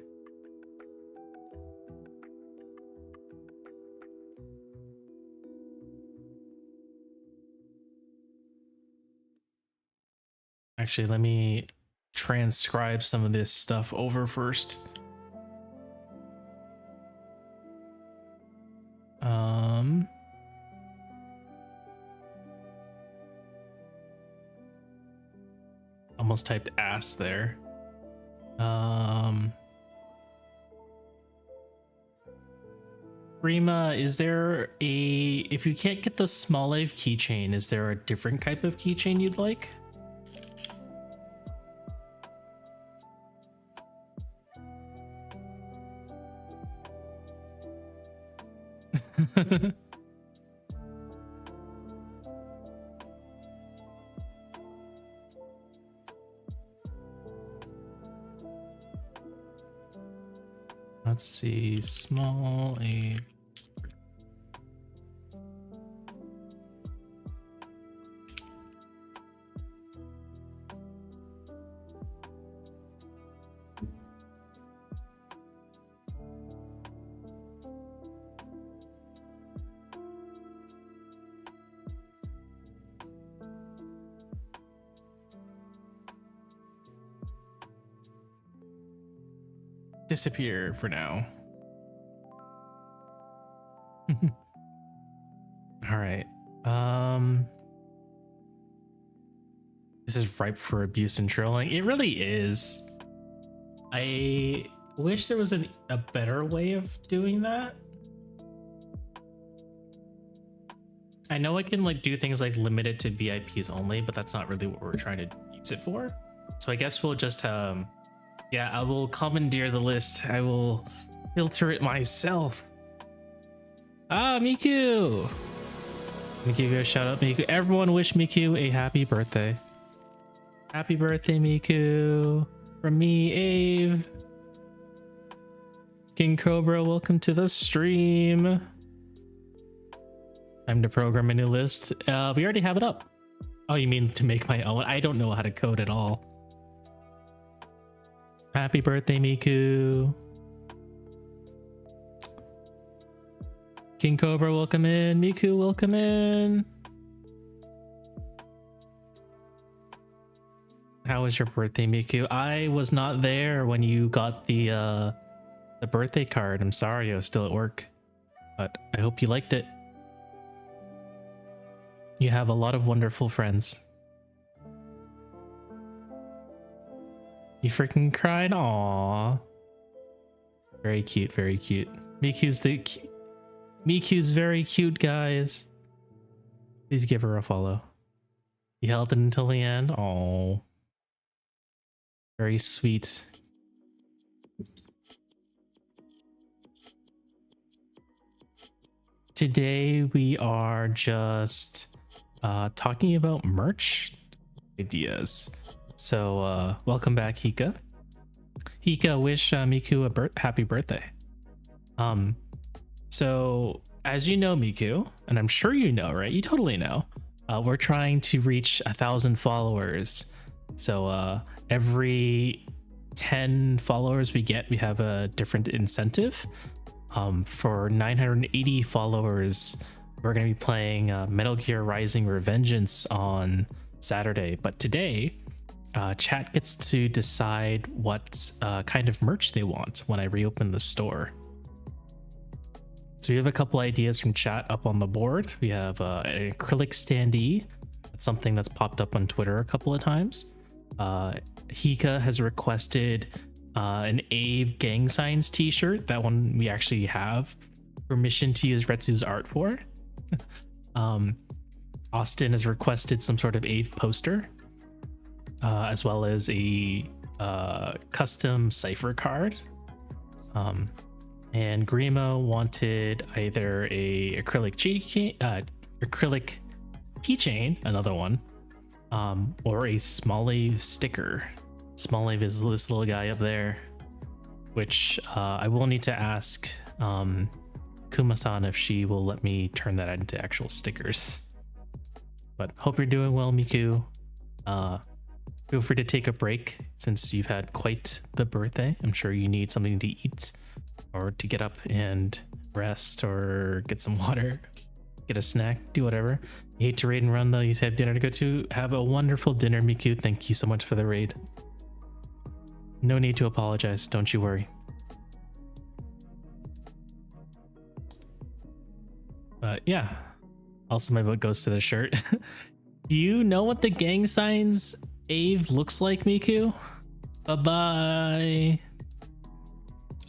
Actually, let me transcribe some of this stuff over first. Almost typed ass there. Rima, is there a, if you can't get the small life keychain, is there a different type of keychain you'd like? Let's see, small a. Disappear for now. All right. This is ripe for abuse and trolling. It really is. I wish there was a better way of doing that. I know I can like do things like limit it to VIPs only, but that's not really what we're trying to use it for. So I guess we'll just yeah, I will commandeer the list. I will filter it myself. Ah, Miku! Let me give you a shout out, Miku. Everyone wish Miku a happy birthday. Happy birthday, Miku. From me, Ave. King Cobra, welcome to the stream. Time to program a new list. We already have it up. Oh, you mean to make my own? I don't know how to code at all. Happy birthday, Miku. King Cobra, welcome in. Miku, welcome in. How was your birthday, Miku? I was not there when you got the birthday card. I'm sorry, I was still at work. But I hope you liked it. You have a lot of wonderful friends. You freaking cried? Aww. Very cute, very cute. Miku's very cute, guys. Please give her a follow. You held it until the end? Aww. Very sweet. Today we are just talking about merch ideas. So welcome back, Hika. Hika, wish Miku a happy birthday. So as you know, Miku, and I'm sure you know, right? You totally know. We're trying to reach 1,000 followers. So every 10 followers we get, we have a different incentive. For 980 followers, we're going to be playing Metal Gear Rising: Revengeance on Saturday. But today, chat gets to decide what kind of merch they want when I reopen the store. So we have a couple ideas from chat up on the board. We have an acrylic standee. That's something that's popped up on Twitter a couple of times. Hika has requested an Ave Gang Signs t-shirt. That one we actually have permission to use Retsu's art for. Austin has requested some sort of Ave poster, as well as a custom cipher card. And Grimo wanted either a acrylic keychain, another one, or a Smallave sticker. Smallave is this little guy up there, which I will need to ask Kuma-san if she will let me turn that into actual stickers. But hope you're doing well, Miku. Feel free to take a break since you've had quite the birthday. I'm sure you need something to eat or to get up and rest or get some water, get a snack, do whatever. You hate to raid and run though. You have dinner to go to. Have a wonderful dinner, Miku. Thank you so much for the raid. No need to apologize. Don't you worry. But yeah. Also, my vote goes to the shirt. Do you know what the gang signs Ave looks like, Miku? Bye-bye.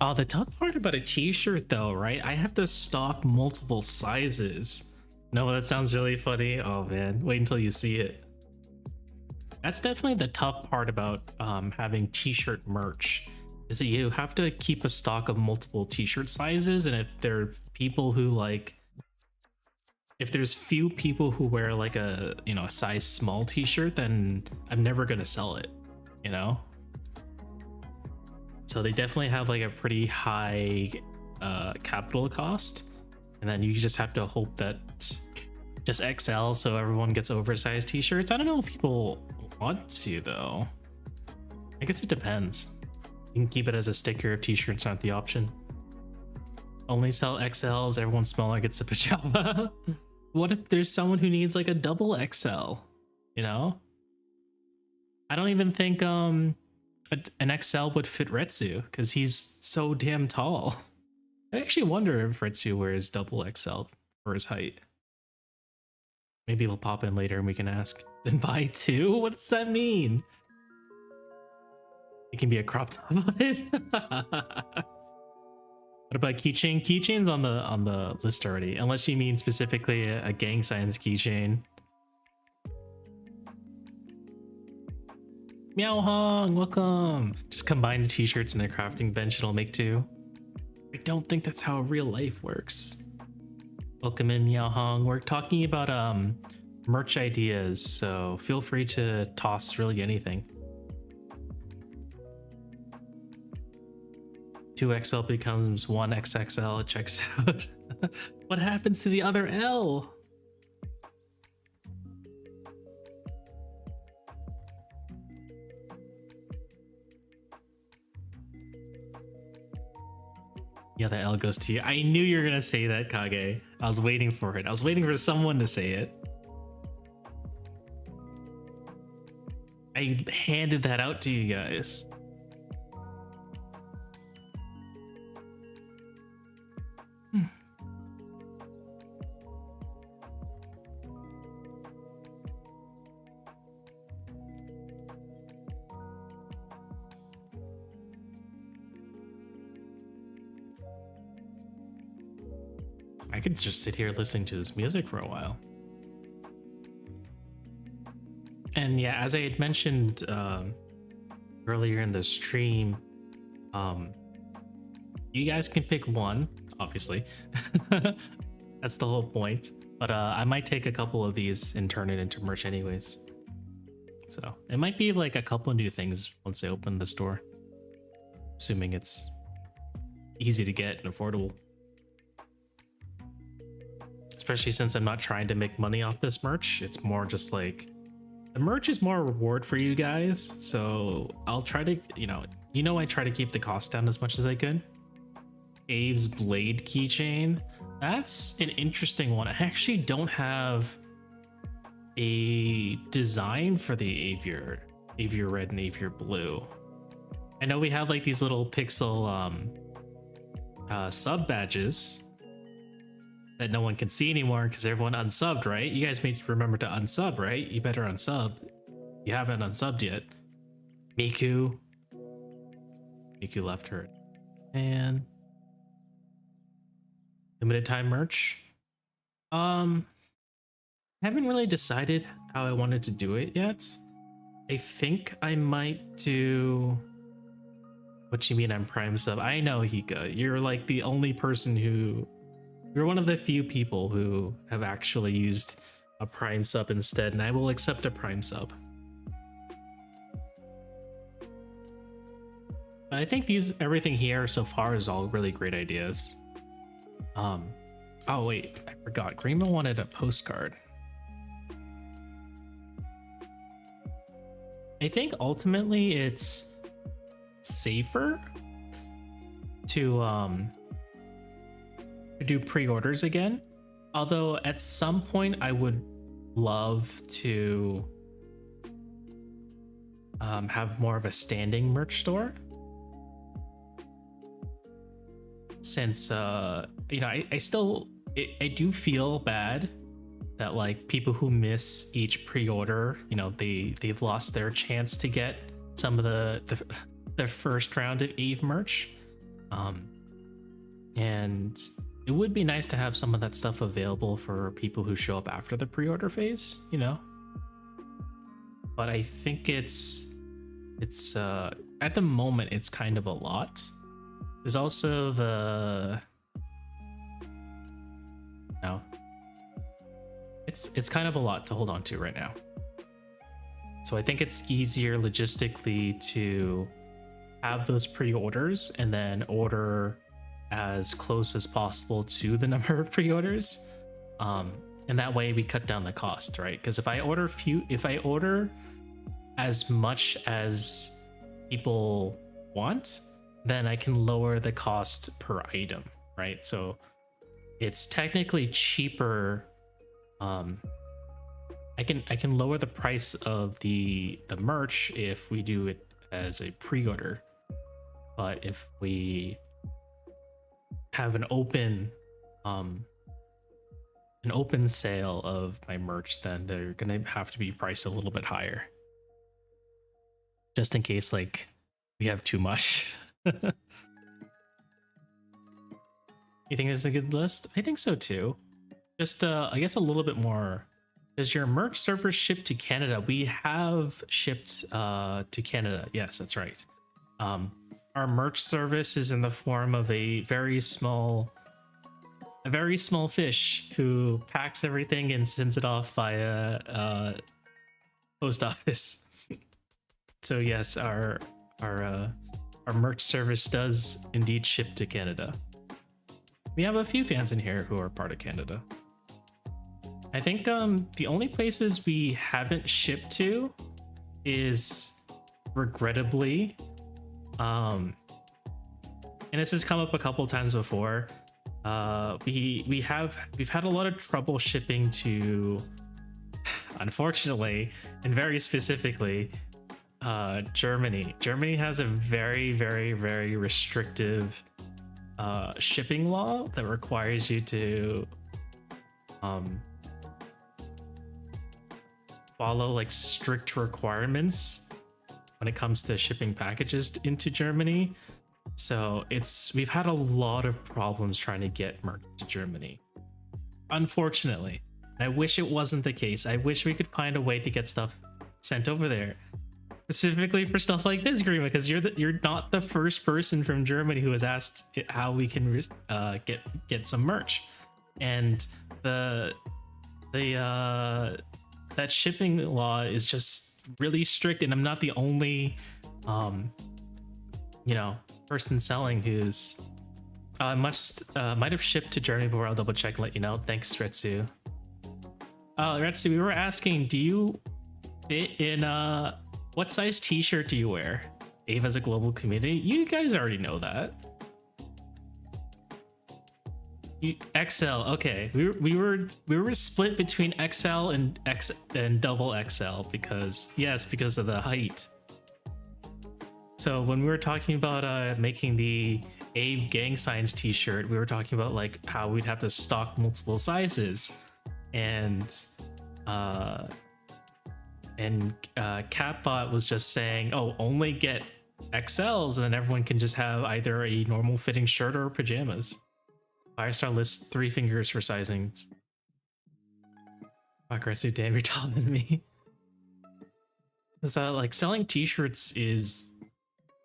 Oh, the tough part about a t-shirt though, right? I have to stock multiple sizes. No, that sounds really funny. Oh man, wait until you see it. That's definitely the tough part about having t-shirt merch, is that you have to keep a stock of multiple t-shirt sizes. And if there are people who like, if there's few people who wear like a, you know, a size small t-shirt, then I'm never gonna sell it, you know? So they definitely have like a pretty high capital cost, and then you just have to hope that just XL so everyone gets oversized t-shirts. I don't know if people want to though. I guess it depends. You can keep it as a sticker if t-shirts aren't the option. Only sell XLs, everyone smaller gets a pajama. What if there's someone who needs like a double XL, you know? I don't even think an XL would fit Retsu because he's so damn tall. I actually wonder if Retsu wears double XL for his height. Maybe he'll pop in later and we can ask. Then buy two? What does that mean? It can be a crop top on it. What about keychain? Keychain's on the list already, unless you mean specifically a gang signs keychain. Meow Hong, welcome. Just combine the t-shirts and a crafting bench, it'll make two. I don't think that's how real life works. Welcome in, Meow Hong. We're talking about merch ideas, so feel free to toss really anything. 2XL becomes 1XXL, it checks out. What happens to the other L? Yeah, the L goes to you. I knew you were gonna say that, Kage. I was waiting for it. I was waiting for someone to say it. I handed that out to you guys. I could just sit here listening to this music for a while. And yeah, as I had mentioned earlier in the stream, you guys can pick one, obviously. That's the whole point. But I might take a couple of these and turn it into merch anyways. So it might be like a couple new things once they open the store. Assuming it's easy to get and affordable. Especially since I'm not trying to make money off this merch. It's more just like, the merch is more a reward for you guys. So I'll try to, you know, I try to keep the cost down as much as I could. Ave's Blade keychain. That's an interesting one. I actually don't have a design for the Aviar Red and Aviar Blue. I know we have like these little pixel sub badges that no one can see anymore because everyone unsubbed, right? You guys may remember to unsub, right? You better unsub. You haven't unsubbed yet. Miku left her. And limited time merch. Haven't really decided how I wanted to do it yet. I think I might do What you mean I'm Prime sub? I know, Hika. You're like the only person who. You're one of the few people who have actually used a Prime sub instead, and I will accept a Prime sub. I think everything here so far is all really great ideas. Oh wait, I forgot. Grima wanted a postcard. I think ultimately it's safer to do pre-orders again. Although at some point I would love to have more of a standing merch store. Since you know, I do feel bad that like people who miss each pre-order, you know, they've lost their chance to get some of the first round of Eve merch. And it would be nice to have some of that stuff available for people who show up after the pre-order phase, you know. But I think it's at the moment it's kind of a lot. There's also no. It's kind of a lot to hold on to right now. So I think it's easier logistically to have those pre-orders and then order as close as possible to the number of pre-orders. And that way we cut down the cost, right? Because if I order as much as people want, then I can lower the cost per item, right? So it's technically cheaper. I can lower the price of the merch if we do it as a pre-order, but if we have an open sale of my merch, then they're gonna have to be priced a little bit higher, just in case like we have too much. You think this is a good list? I think so too. Just I guess a little bit more. Does your merch server ship to Canada? We have shipped to Canada. Yes, that's right. Our merch service is in the form of a very small fish who packs everything and sends it off via post office. So yes, our merch service does indeed ship to Canada. We have a few fans in here who are part of Canada. I think the only places we haven't shipped to is regrettably, and this has come up a couple times before. We've had a lot of trouble shipping to, unfortunately, and very specifically, Germany. Germany has a very, very, very restrictive shipping law that requires you to follow like strict requirements when it comes to shipping packages into Germany. So we've had a lot of problems trying to get merch to Germany, unfortunately. I wish it wasn't the case. I wish we could find a way to get stuff sent over there, specifically for stuff like this, Grima, because you're not the first person from Germany who has asked how we can get some merch. And that shipping law is just really strict, and I'm not the only person selling who's might have shipped to Germany before. I'll double check and let you know. Thanks, Retsu. Retsu, we were asking, do you fit in what size t-shirt do you wear? Ave as a global community? You guys already know that. XL, okay. We were split between XL and double XL because of the height. So when we were talking about making the Ave Gang Signs t-shirt, we were talking about like how we'd have to stock multiple sizes, and Catbot was just saying, oh, only get XLs, and then everyone can just have either a normal fitting shirt or pajamas. Firestar lists 3 fingers for sizings. Fuck, Resu, damn, you're taller than me. Like selling t-shirts is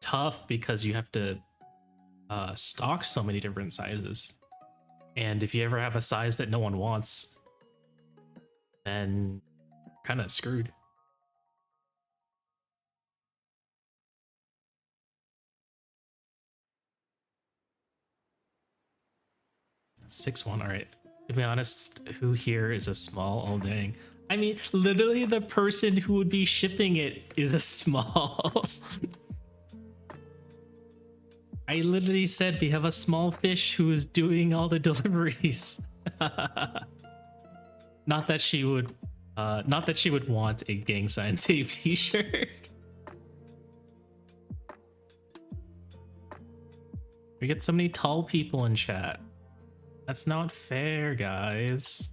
tough because you have to stock so many different sizes. And if you ever have a size that no one wants, then kind of screwed. Six one. All right. To be honest, who here is a small? Oh dang. I mean, literally the person who would be shipping it is a small. I literally said we have a small fish who is doing all the deliveries. Not that she would want a gang sign save t-shirt. We get so many tall people in chat. That's not fair, guys.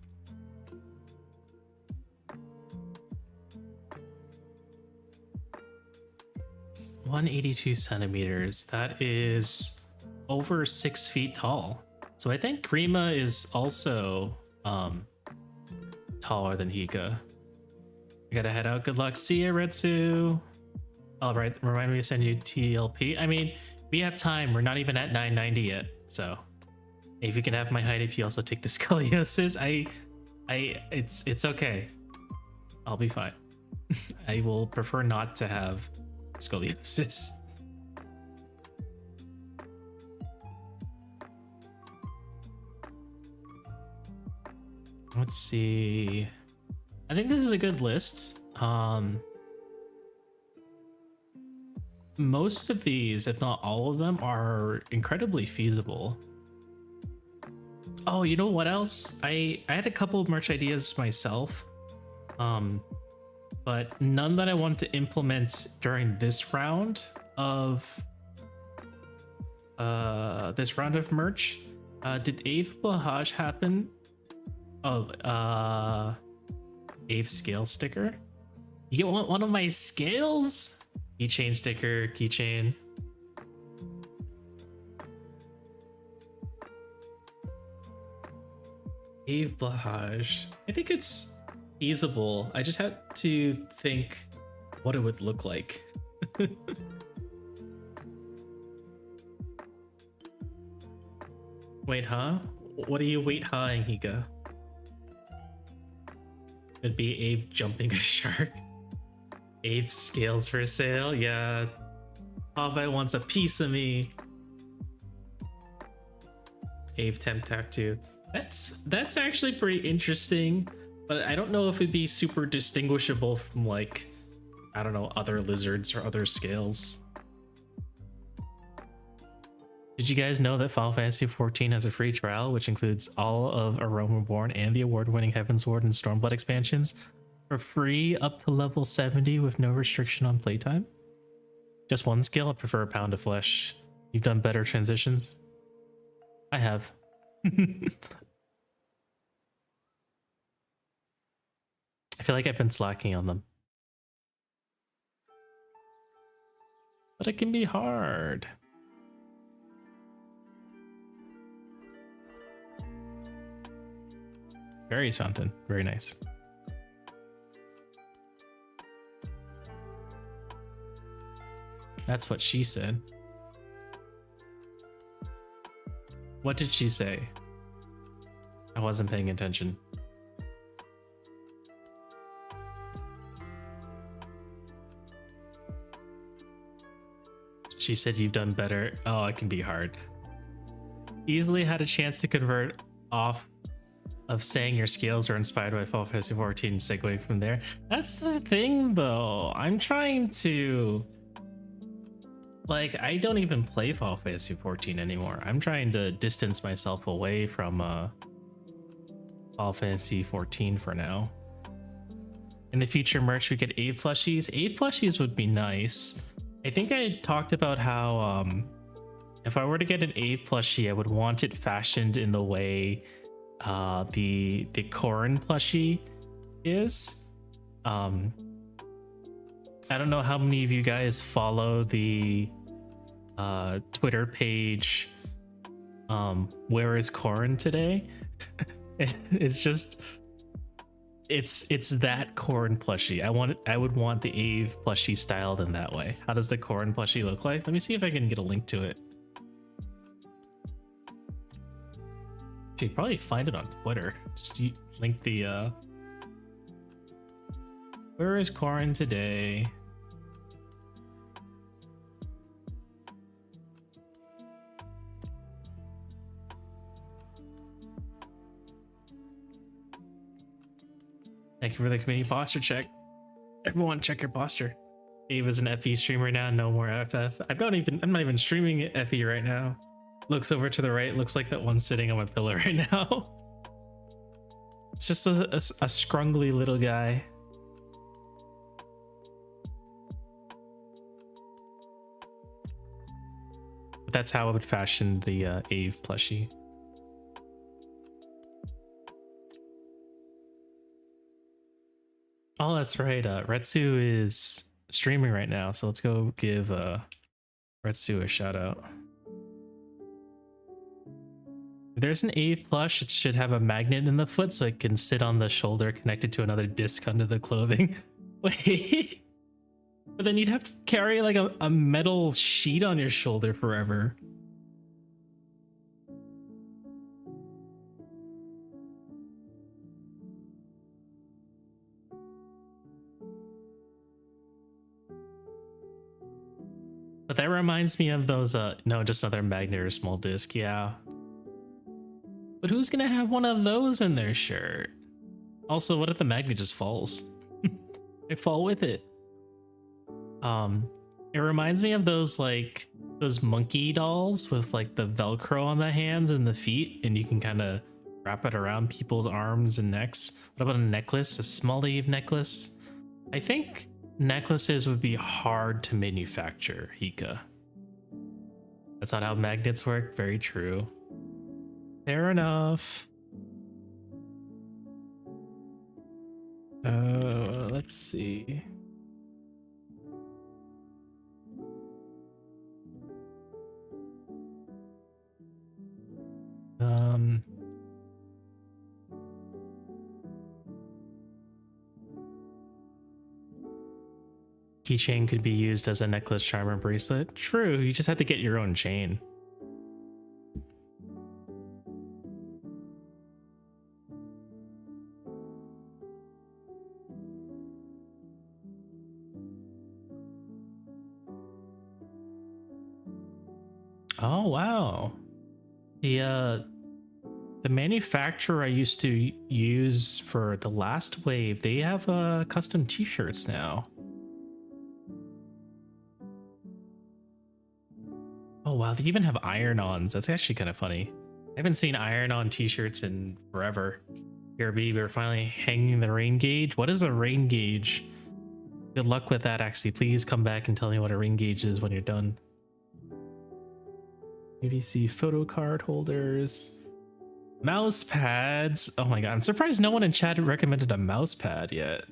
$182 centimeters. That is over 6 feet tall. So I think Grima is also taller than Hika. I gotta head out. Good luck. See ya, Retsu. All right, remind me to send you TLP. I mean, we have time. We're not even at 990 yet, so if you can have my height, if you also take the scoliosis, it's okay. I'll be fine. I will prefer not to have scoliosis. Let's see. I think this is a good list. Most of these, if not all of them, are incredibly feasible. Oh, you know what else? I had a couple of merch ideas myself, but none that I wanted to implement during this round of merch. Did Ave Bahaj happen? Oh, Ave scale sticker. You get one of my scales? Keychain sticker, keychain. Ave Bahaj. I think it's feasible. I just had to think what it would look like. Wait, huh? What are you wait, huh, Hika? Could be Abe jumping a shark. Abe scales for sale. Yeah. Pave wants a piece of me. Abe Temptactu. That's actually pretty interesting, but I don't know if it'd be super distinguishable from, like, I don't know, other lizards or other scales. Did you guys know that Final Fantasy XIV has a free trial, which includes all of Aromaborn and the award-winning Heavensward and Stormblood expansions for free up to level 70 with no restriction on playtime? Just one skill? I prefer a pound of flesh. You've done better transitions? I have. I feel like I've been slacking on them. But it can be hard. Very fountain. Very nice. That's what she said. What did she say? I wasn't paying attention. She said you've done better. Oh, it can be hard. Easily had a chance to convert off of saying your scales are inspired by Final Fantasy XIV and segue from there. That's the thing, though. I'm trying to... Like, I don't even play Final Fantasy XIV anymore. I'm trying to distance myself away from Final Fantasy XIV for now. In the future merch, we get 8 plushies. 8 plushies would be nice. I think I talked about how if I were to get an 8 plushie, I would want it fashioned in the way the Corrin plushie is. I don't know how many of you guys follow the Twitter page Where is Corrin Today? It's just It's that corn plushie. I would want the Ave plushie styled in that way. How does the corn plushie look like? Let me see if I can get a link to it. You could probably find it on Twitter. Just link the where is corn today? Thank you for the community posture check. Everyone check your posture. Ave is an FE streamer now, no more FF. I'm not even streaming FE right now. Looks over to the right, looks like that one sitting on my pillow right now. It's just a scrungly little guy. But that's how I would fashion the Ave plushie. Oh, that's right. Retsu is streaming right now, so let's go give Retsu a shout out. If there's an A plush, it should have a magnet in the foot so it can sit on the shoulder connected to another disc under the clothing. Wait. But then you'd have to carry like a metal sheet on your shoulder forever. But that reminds me of those, no, just another magnet or small disc, yeah. But who's gonna have one of those in their shirt? Also, what if the magnet just falls? They fall with it. It reminds me of those, like, those monkey dolls with, like, the Velcro on the hands and the feet, and you can kind of wrap it around people's arms and necks. What about a necklace? A small Eve necklace? I think necklaces would be hard to manufacture, Hika. That's not how magnets work. Very true. Fair enough. Let's see. Keychain could be used as a necklace, charm, or bracelet. True, you just have to get your own chain. Oh wow. The manufacturer I used to use for the last wave, they have custom t-shirts now. Oh wow, they even have iron-ons. That's actually kind of funny. I haven't seen iron-on t-shirts in forever. BRB, we're finally hanging the rain gauge. What is a rain gauge? Good luck with that, actually. Please come back and tell me what a rain gauge is when you're done. UVC photo card holders. Mouse pads. Oh my god, I'm surprised no one in chat recommended a mouse pad yet.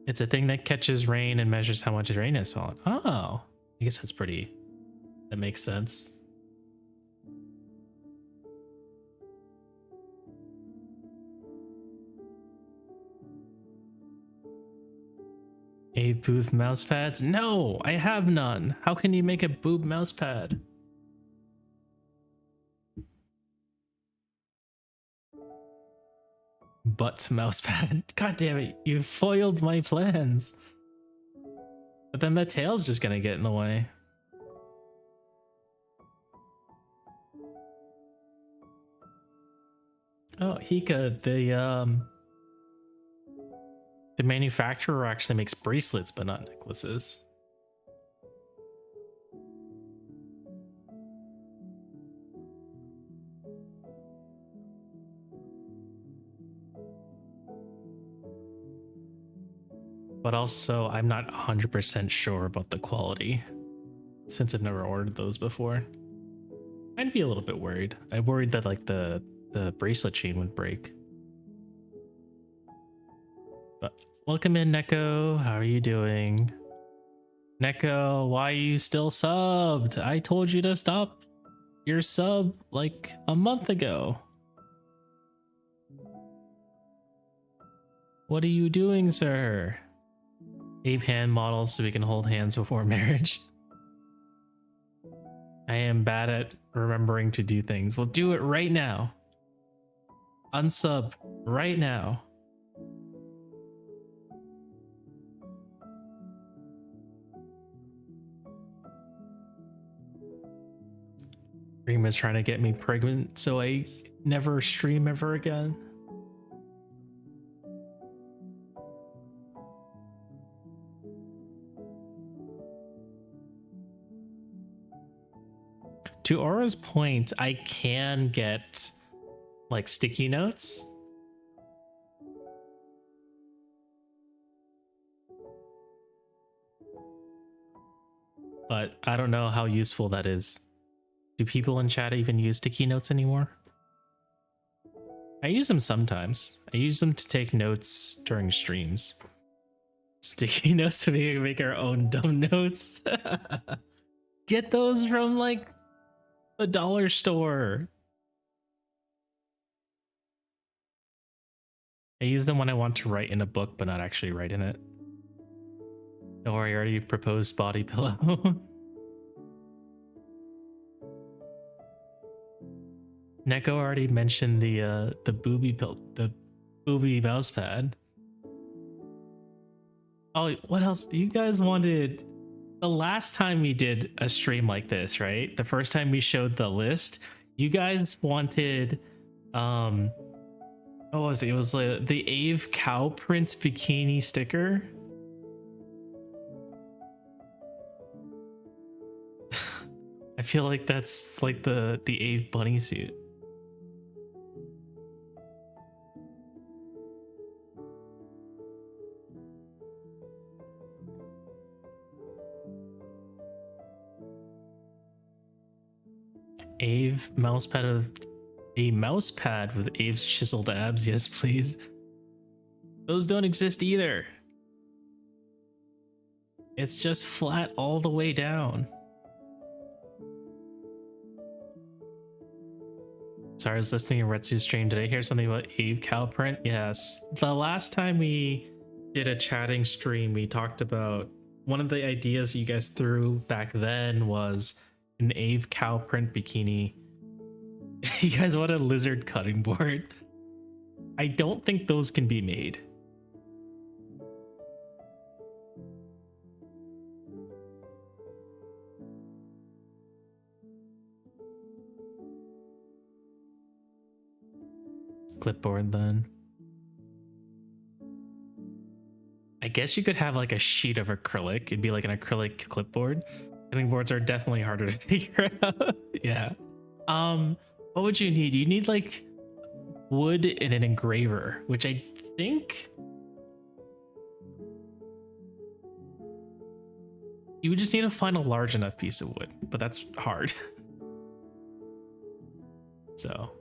It's a thing that catches rain and measures how much rain has fallen. Oh, I guess that makes sense. A booth mouse pads? No, I have none. How can you make a boob mouse pad? Butt mouse pad. God damn it, you foiled my plans. But then the tail's just gonna get in the way. Oh, Hika, the manufacturer actually makes bracelets, but not necklaces. But also, I'm not 100% sure about the quality, since I've never ordered those before. I'd be a little bit worried. I'm worried that like the bracelet chain would break. But welcome in, Neko. How are you doing? Neko, why are you still subbed? I told you to stop your sub like a month ago. What are you doing, sir? Ave hand models so we can hold hands before marriage. I am bad at remembering to do things. We'll do it right now. Unsub right now. Stream is trying to get me pregnant so I never stream ever again. To Aura's point, I can get like sticky notes. But I don't know how useful that is. Do people in chat even use sticky notes anymore? I use them sometimes. I use them to take notes during streams. Sticky notes so we can make our own dumb notes. Get those from like the dollar store. I use them when I want to write in a book, but not actually write in it. Don't worry, I already proposed body pillow. Neko already mentioned the booby mouse pad. Oh, what else? You guys wanted the last time we did a stream like this, right? The first time we showed the list, you guys wanted what was it? It was like the Ave cow print bikini sticker. I feel like that's like the Ave bunny suit. Ave mousepad with a mousepad with Ave's chiseled abs. Yes, please. Those don't exist either. It's just flat all the way down. Sorry, I was listening to Retsu's stream. Did I hear something about Ave cow print? Yes. The last time we did a chatting stream, we talked about one of the ideas you guys threw back then was an Ave cow print bikini. You guys want a lizard cutting board? I don't think those can be made. Clipboard then. I guess you could have like a sheet of acrylic. It'd be like an acrylic clipboard. Cutting boards are definitely harder to figure out. Yeah. What would you need? You need like wood and an engraver, which I think you would just need to find a large enough piece of wood, but that's hard. So,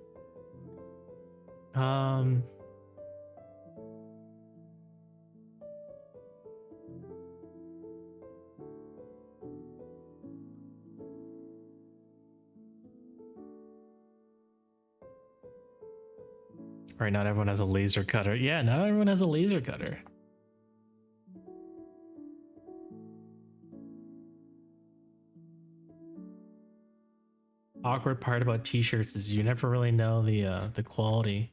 right, not everyone has a laser cutter. Yeah, not everyone has a laser cutter. Awkward part about t-shirts is you never really know the quality.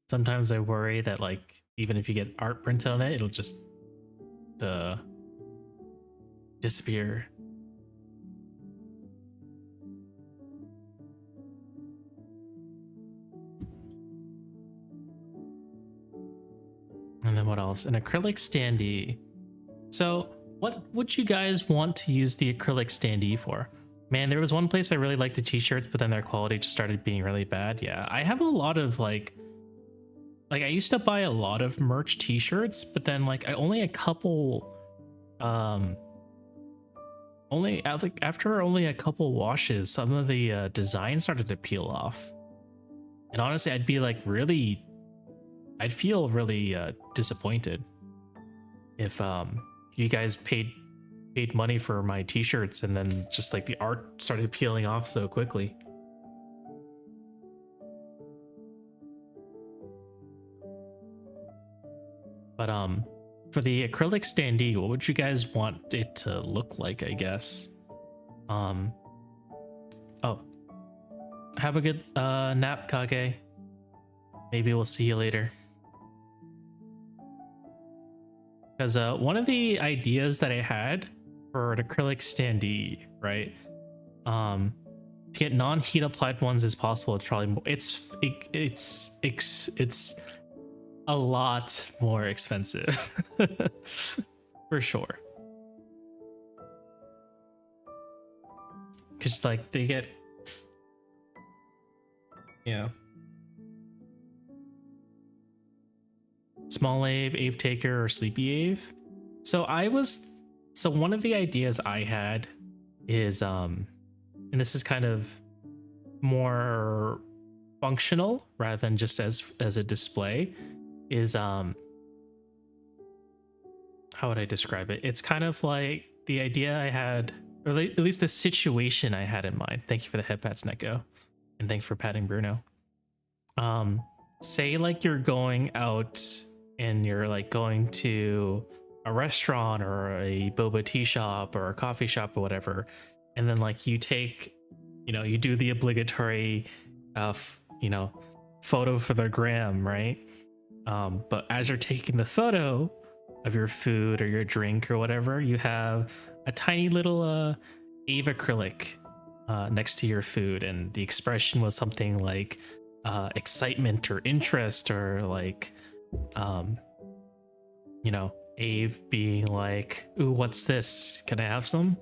Sometimes I worry that like even if you get art printed on it, it'll just disappear. And then what else? An acrylic standee. So what would you guys want to use the acrylic standee for? Man, there was one place I really liked the t-shirts, but then their quality just started being really bad. Yeah, I have a lot of like I used to buy a lot of merch t-shirts, but then like I only a couple only after only a couple washes, some of the design started to peel off. And honestly, I'd be like I'd feel really disappointed if you guys paid money for my t-shirts and then just like the art started peeling off so quickly. But for the acrylic standee, what would you guys want it to look like, I guess? Oh, have a good nap, Kage. Maybe we'll see you later. Because one of the ideas that I had for an acrylic standee, right? To get non-heat applied ones as possible, it's probably more, it's a lot more expensive for sure. Because like they get, yeah, small Ave taker, or sleepy Ave. So one of the ideas I had is and this is kind of more functional rather than just as a display, is how would I describe it? It's kind of like the idea I had, or at least the situation I had in mind. Thank you for the head pats, Neko, and thanks for patting Bruno. Say like you're going out and you're like going to a restaurant or a boba tea shop or a coffee shop or whatever, and then like you take, you do the obligatory photo for the gram, right? But as you're taking the photo of your food or your drink or whatever, you have a tiny little Ave acrylic next to your food, and the expression was something like excitement or interest, or like Ave being like, ooh, what's this? Can I have some?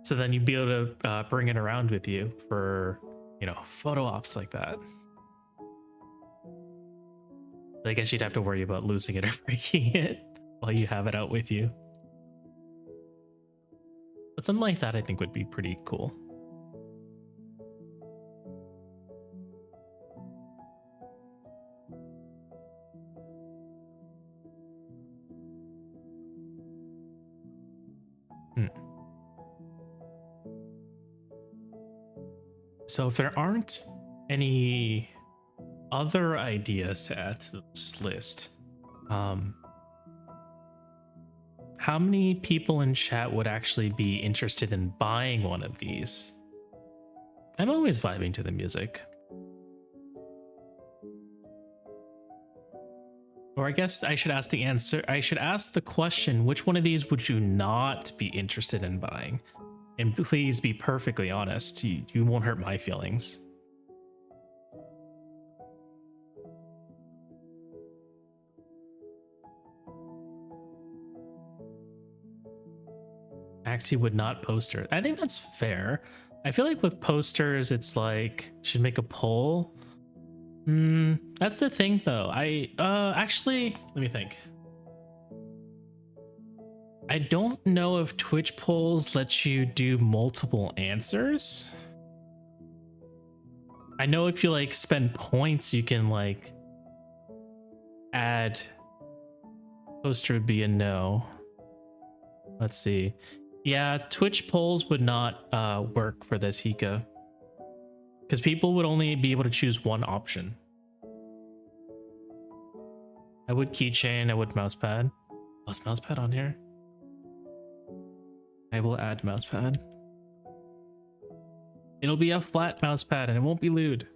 So then you'd be able to bring it around with you for, photo ops like that. But I guess you'd have to worry about losing it or breaking it while you have it out with you. But something like that I think would be pretty cool. So if there aren't any other ideas to add to this list, how many people in chat would actually be interested in buying one of these? I'm always vibing to the music. Or I guess I should ask the question, which one of these would you not be interested in buying? And please be perfectly honest. You won't hurt my feelings. Axie would not poster. I think that's fair. I feel like with posters, it's like, should make a poll. That's the thing though. Actually, let me think. I don't know if Twitch polls let you do multiple answers. I know if you like spend points, you can like add. Poster would be a no. Let's see. Yeah, Twitch polls would not work for this, Hika, because people would only be able to choose one option. I would keychain, I would mousepad. Was mousepad on here? I will add mousepad. It'll be a flat mousepad and it won't be lewd.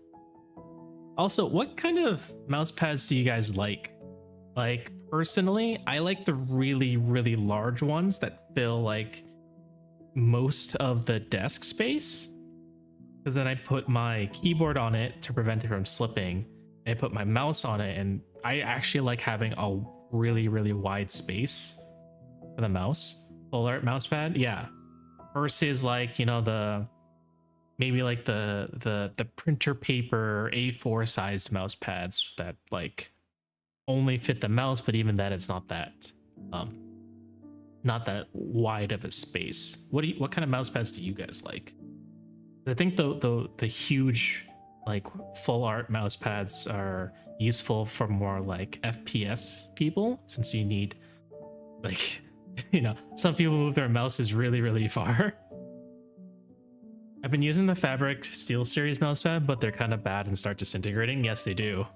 Also, what kind of mousepads do you guys like? Like, personally, I like the really, really large ones that fill like most of the desk space, because then I put my keyboard on it to prevent it from slipping. I put my mouse on it, and I actually like having a really, really wide space for the mouse. Full art mousepad, yeah. Versus like, the maybe like the printer paper A4 sized mouse pads that like only fit the mouse, but even that, it's not that wide of a space. What kind of mouse pads do you guys like? I think the huge like full art mouse pads are useful for more like FPS people, since you need like some people move their mouses really, really far. I've been using the Fabric Steel Series mousepad, but they're kind of bad and start disintegrating. Yes, they do.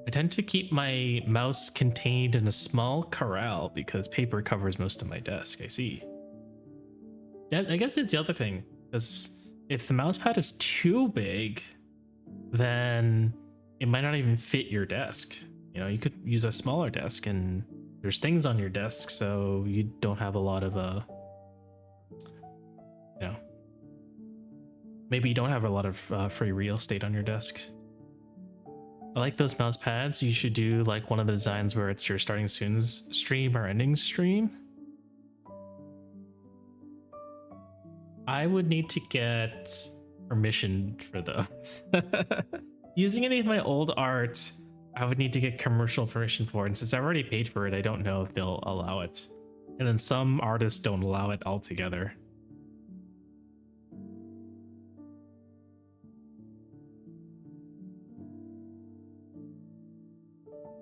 I tend to keep my mouse contained in a small corral because paper covers most of my desk. I see. That, I guess it's the other thing, because if the mouse pad is too big, then it might not even fit your desk. You know, you could use a smaller desk, and there's things on your desk, so you don't have a lot of you know, maybe you don't have a lot of free real estate on your desk. I like those mouse pads. You should do like one of the designs where it's your starting soon stream or ending stream. I would need to get permission for those. Using any of my old art, I would need to get commercial permission for it. And since I already paid for it, I don't know if they'll allow it. And then some artists don't allow it altogether.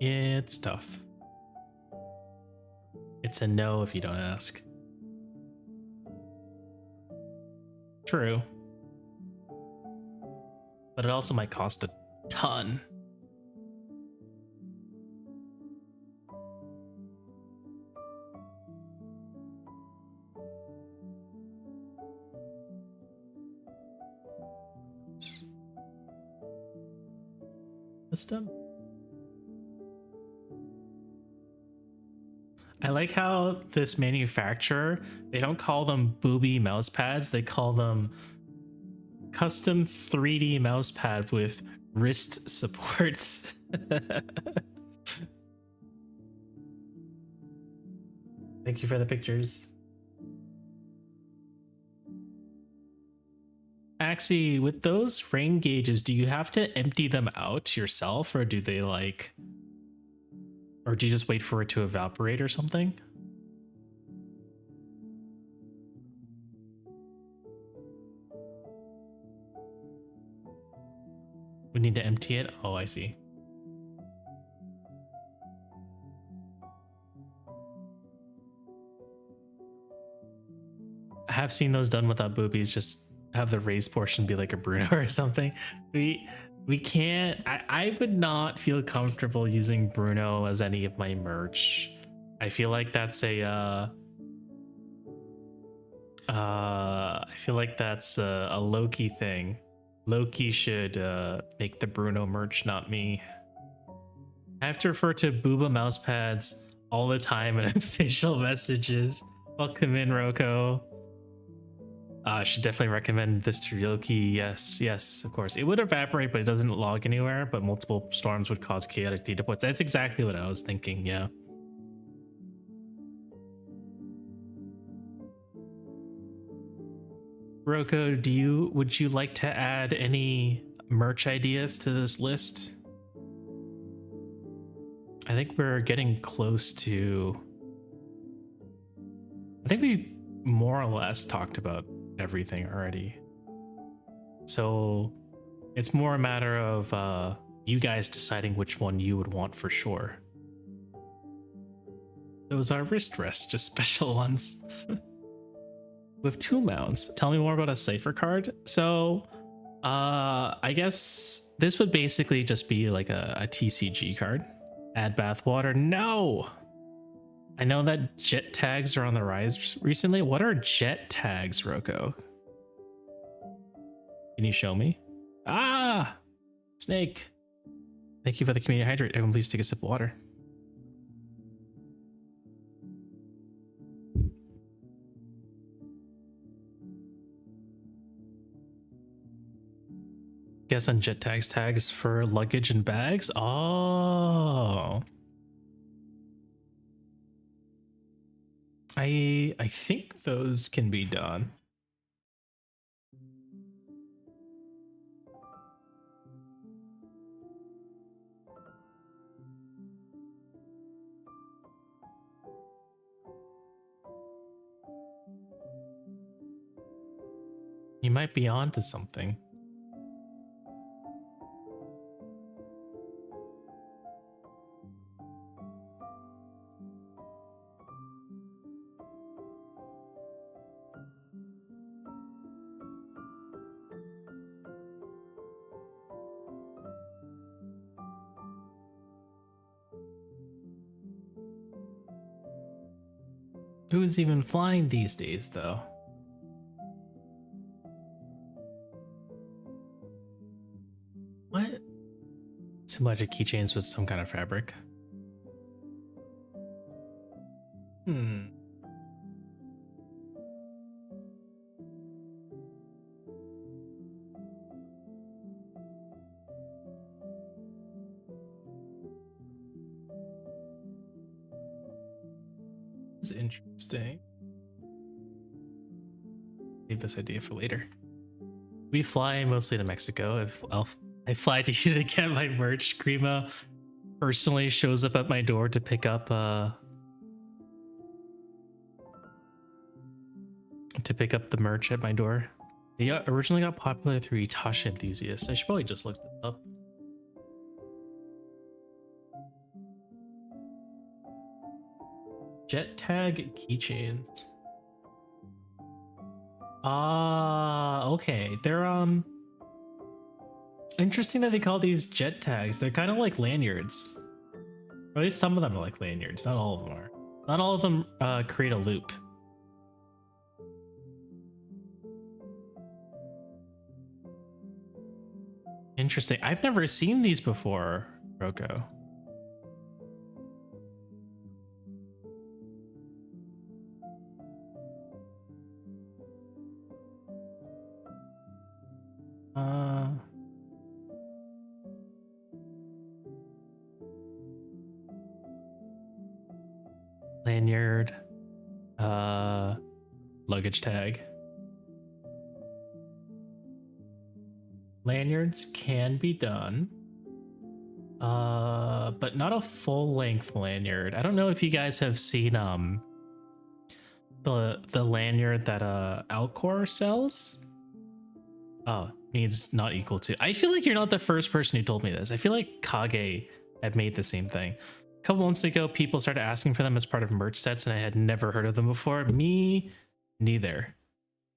Yeah, it's tough. It's a no if you don't ask. True. But it also might cost a ton. System. I like how this manufacturer, they don't call them booby mouse pads, they call them custom 3D mouse pad with wrist supports. Thank you for the pictures. Axie, with those rain gauges, do you have to empty them out yourself, or do they like, or do you just wait for it to evaporate or something? We need to empty it? Oh, I see. I have seen those done without boobies, just have the raised portion be like a Bruno or something. We can't, I would not feel comfortable using Bruno as any of my merch. I feel like that's a I feel like that's a Loki thing. Loki should make the Bruno merch, not me. I have to refer to Booba mouse pads all the time in official messages. Welcome in, Roko. I should definitely recommend this to Loki. Yes, yes, of course. It would evaporate, but it doesn't log anywhere, but multiple storms would cause chaotic data points. That's exactly what I was thinking, yeah. Roko, would you like to add any merch ideas to this list? I think we're getting close to, I think we more or less talked about everything already. So it's more a matter of you guys deciding which one you would want for sure. Those are wrist rests, just special ones. With 2 mounts. Tell me more about a cipher card. So I guess this would basically just be like a TCG card. Add bathwater. No! I know that jet tags are on the rise recently. What are jet tags, Roko? Can you show me? Ah! Snake. Thank you for the community hydrate. Everyone please take a sip of water. Guess on jet tags for luggage and bags. Oh. I think those can be done. You might be onto something. Who's even flying these days, though? What? Too much of keychains with some kind of fabric. Hmm. This is interesting. Save this idea for later. We fly mostly to Mexico. I fly to you to get my merch. Grima personally shows up at my door to pick up the merch at my door. They originally got popular through Itachi enthusiasts. I should probably just look this up. Jet tag keychains. Okay. They're interesting that they call these jet tags. They're kind of like lanyards. Or at least some of them are like lanyards. Not all of them are. Not all of them create a loop. Interesting. I've never seen these before, Roko. Lanyard, luggage tag. Lanyards can be done, but not a full-length lanyard. I don't know if you guys have seen the lanyard that Alcor sells. Oh, means not equal to. I feel like you're not the first person who told me this. I feel like Kage had made the same thing. A couple months ago, people started asking for them as part of merch sets, and I had never heard of them before. Me neither.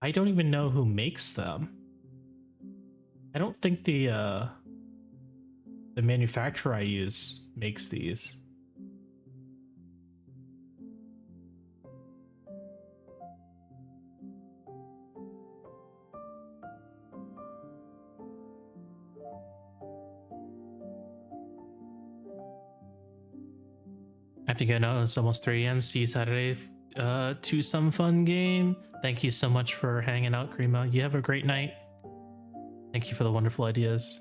I don't even know who makes them. I don't think the manufacturer I use makes these. I have to go now. It's almost 3 a.m. See you Saturday to some fun game. Thank you so much for hanging out, Grima. You have a great night. Thank you for the wonderful ideas.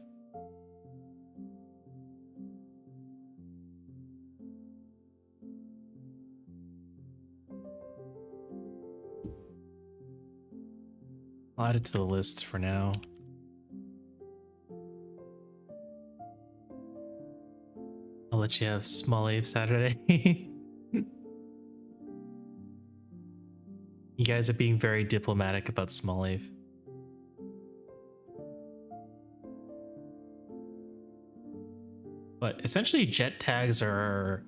I'll add it to the list for now. I'll let you have Small Ave Saturday. You guys are being very diplomatic about Small Ave. But essentially jet tags are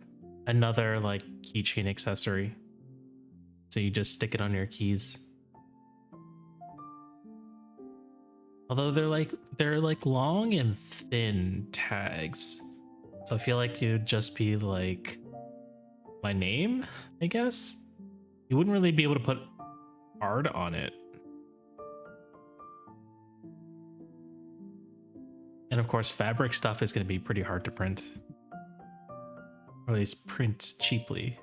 another like keychain accessory. So you just stick it on your keys. Although they're like long and thin tags. So I feel like it would just be like my name, I guess. You wouldn't really be able to put art on it. And of course, fabric stuff is going to be pretty hard to print. Or at least print cheaply.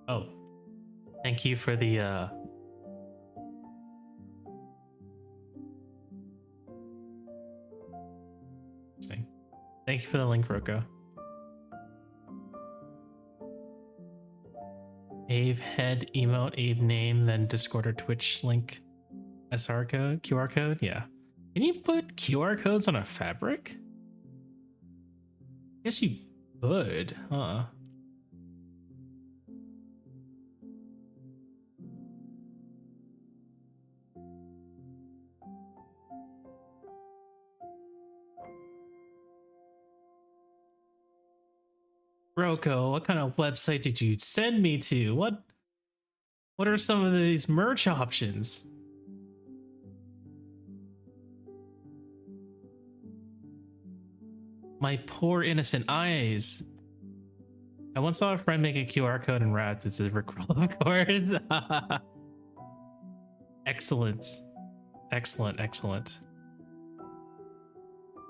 Oh, thank you for the thank you for the link, Roko. Ave head emote, Ave name, then Discord or Twitch link, SR code, QR code. Yeah, can you put QR codes on a fabric? I guess you could, huh? Roko, what kind of website did you send me to? What are some of these merch options? My poor innocent eyes. I once saw a friend make a QR code in rats. It's a Rickroll, of course. Excellent. Excellent, excellent.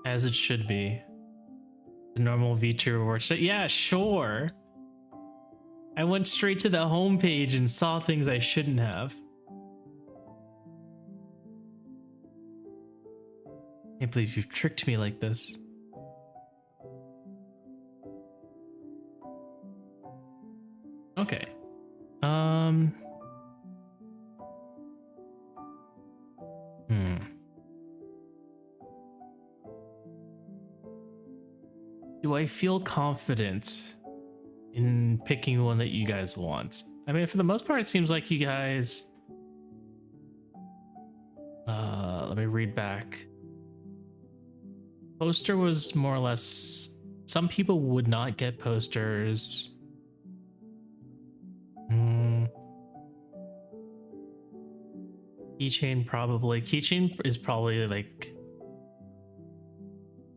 As it should be. The normal VT reward. Yeah, sure. I went straight to the homepage and saw things I shouldn't have. Can't believe you've tricked me like this. Okay. Do I feel confident in picking one that you guys want? I mean, for the most part, it seems like you guys... let me read back. Poster was more or less... Some people would not get posters. Keychain probably. Keychain is probably like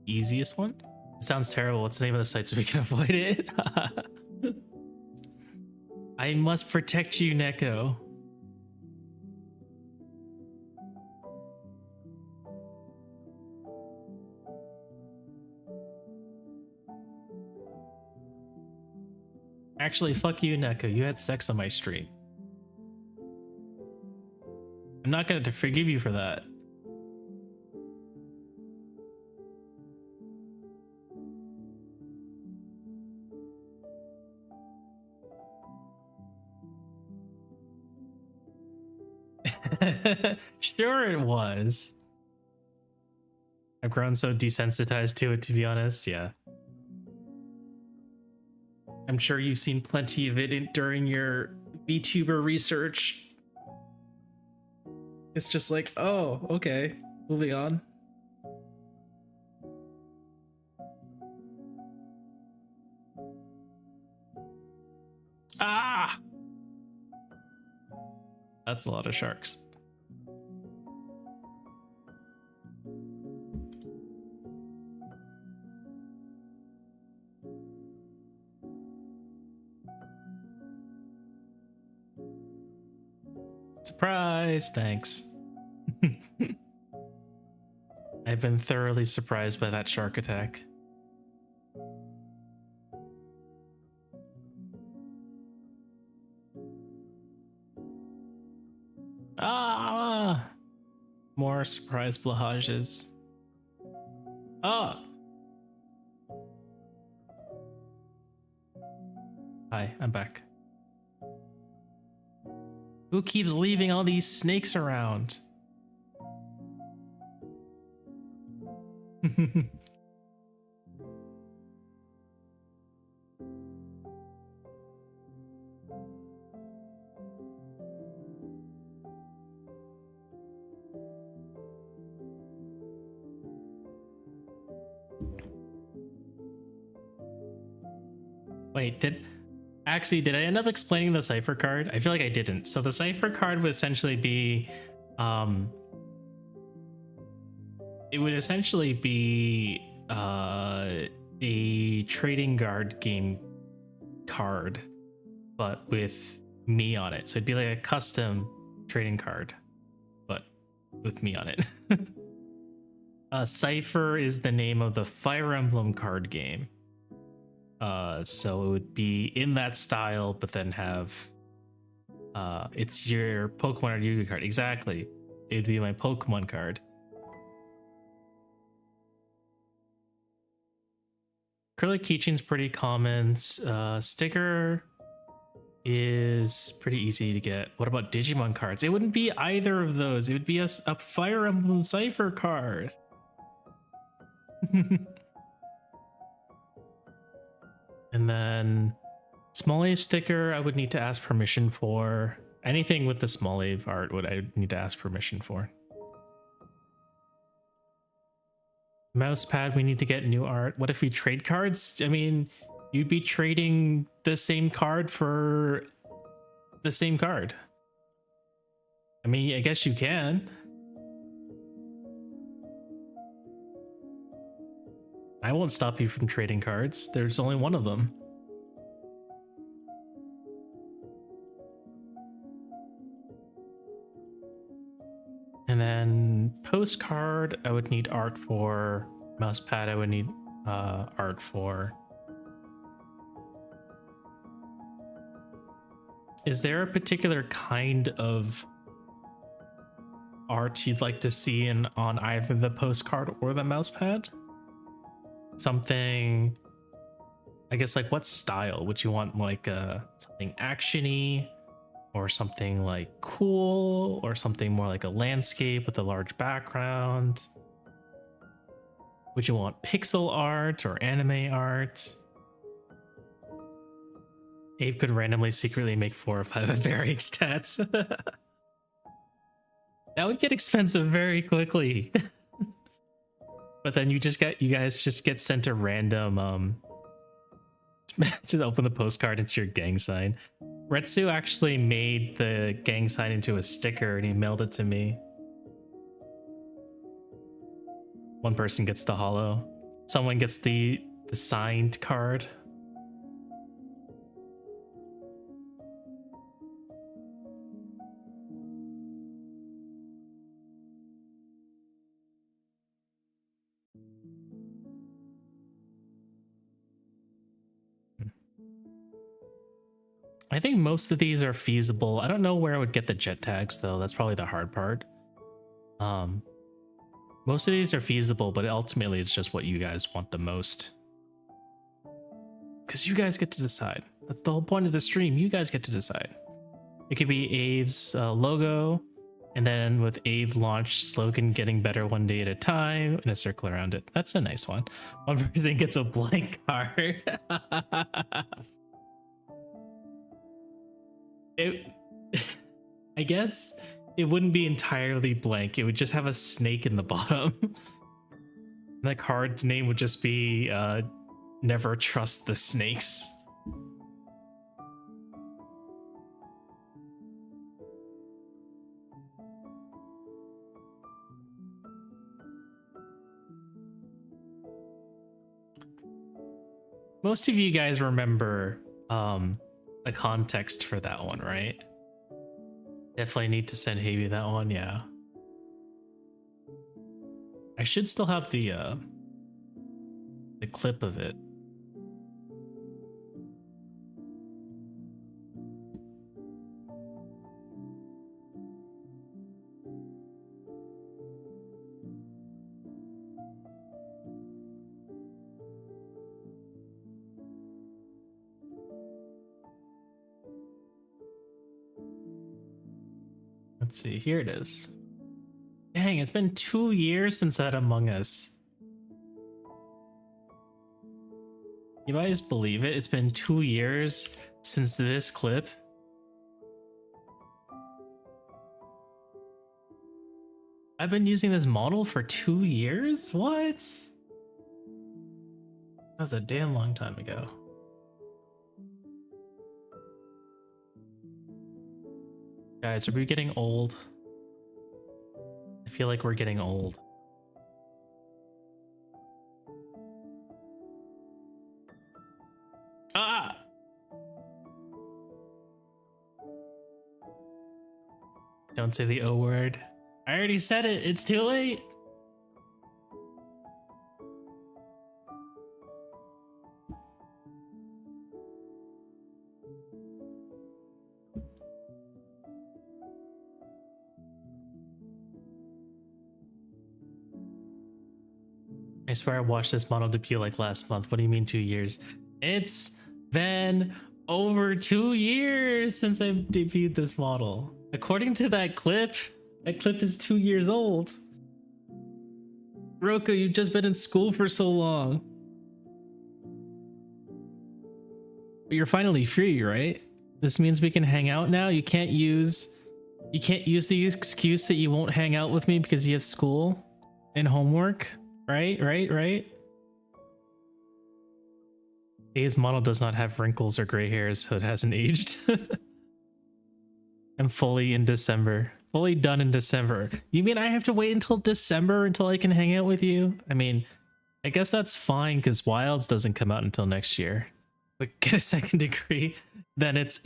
easiest one. It sounds terrible. What's the name of the site so we can avoid it? I must protect you, Neko. Actually, fuck you, Neko. You had sex on my stream. I'm not going to forgive you for that. Sure it was. I've grown so desensitized to it, to be honest. Yeah. I'm sure you've seen plenty of it during your VTuber research. It's just like, oh, okay, moving on. Ah! That's a lot of sharks. Surprise! Thanks. I've been thoroughly surprised by that shark attack. Ah! More surprise blahages. Ah! Hi, I'm back. Who keeps leaving all these snakes around? Wait, did I end up explaining the cipher card? I feel like I didn't. So the cipher card would essentially be it would essentially be a trading card game card, but with me on it. So it'd be like a custom trading card, but with me on it. Cipher is the name of the Fire Emblem card game. So it would be in that style, but then have it's your Pokemon or Yu-Gi-Oh card. Exactly. It would be my Pokemon card. Acrylic keychain's pretty common. Sticker is pretty easy to get. What about Digimon cards? It wouldn't be either of those. It would be a Fire Emblem Cipher card. And then Small Ave sticker, I would need to ask permission for. Anything with the Small Ave art would I need to ask permission for. Mouse pad, we need to get new art. What if we trade cards? I mean, you'd be trading the same card for the same card. I mean, I guess you can. I won't stop you from trading cards. There's only one of them. And then postcard, I would need art for. Mousepad, I would need art for. Is there a particular kind of art you'd like to see on either the postcard or the mousepad? Something, I guess, like what style would you want? Like something actiony, or something like cool, or something more like a landscape with a large background? Would you want pixel art or anime art? Abe could randomly secretly make 4 or 5 varying stats. That would get expensive very quickly. But then you guys just get sent a random to open the postcard into your gang sign. Retsu actually made the gang sign into a sticker and he mailed it to me. One person gets the holo. Someone gets the signed card. I think most of these are feasible. I don't know where I would get the jet tags though. That's probably the hard part. Most of these are feasible, but ultimately it's just what you guys want the most. Because you guys get to decide. That's the whole point of the stream. You guys get to decide. It could be Abe's logo, and then with Abe launch slogan, getting better one day at a time, and a circle around it. That's a nice one. One person gets a blank card. I guess it wouldn't be entirely blank. It would just have a snake in the bottom. The card's name would just be Never Trust the Snakes. Most of you guys remember the context for that one, right? Definitely need to send Havy that one, yeah. I should still have the clip of it. Let's see, here it is. Dang, it's been 2 years since that Among Us. You guys believe it? It's been 2 years since this clip. I've been using this model for 2 years? What? That was a damn long time ago. Guys, are we getting old? I feel like we're getting old. Ah! Don't say the O word. I already said it. It's too late. I swear I watched this model debut like last month. What do you mean 2 years? It's been over 2 years since I debuted this model. According to that clip is 2 years old. Roku, you've just been in school for so long. But you're finally free, right? This means we can hang out now. You can't use the excuse that you won't hang out with me because you have school and homework. Right. A's model does not have wrinkles or gray hairs, so it hasn't aged. I'm fully in December. Fully done in December. You mean I have to wait until December until I can hang out with you? I mean, I guess that's fine because Wilds doesn't come out until next year. But get a second degree, then it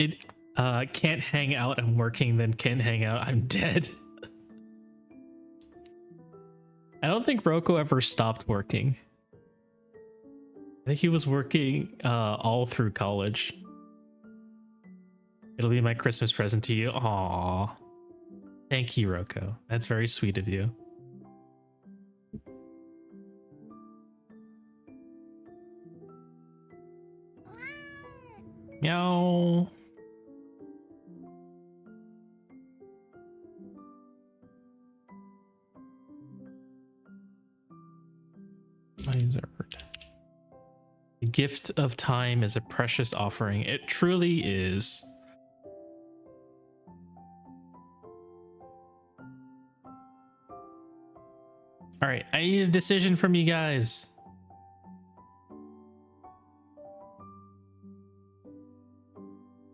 can't hang out, I'm working, then can't hang out, I'm dead. I don't think Roko ever stopped working. I think he was working all through college. It'll be my Christmas present to you. Aww. Thank you, Roko. That's very sweet of you. Meow. Wizard. The gift of time is a precious offering. It truly is. All right, I need a decision from you guys.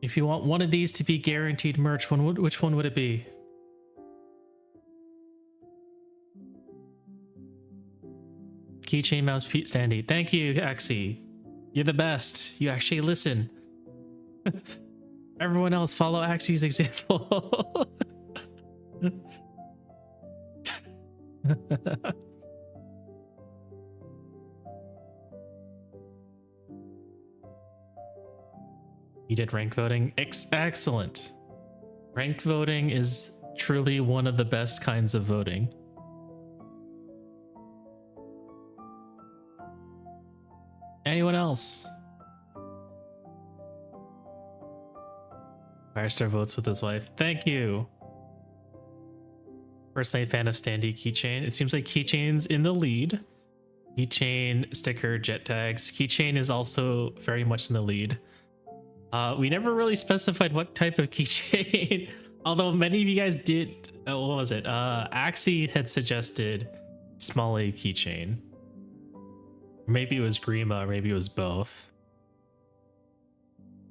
If you want one of these to be guaranteed merch, which one would it be? Keychain mouse Sandy. Thank you, Axie. You're the best. You actually listen. Everyone else follow Axie's example. You did rank voting? Excellent. Rank voting is truly one of the best kinds of voting. Anyone else? Firestar votes with his wife. Thank you. Personally a fan of Standy Keychain. It seems like Keychain's in the lead. Keychain, sticker, jet tags. Keychain is also very much in the lead. We never really specified what type of keychain. Although many of you guys did. What was it? Axie had suggested small A keychain. Maybe it was Grima, or maybe it was both.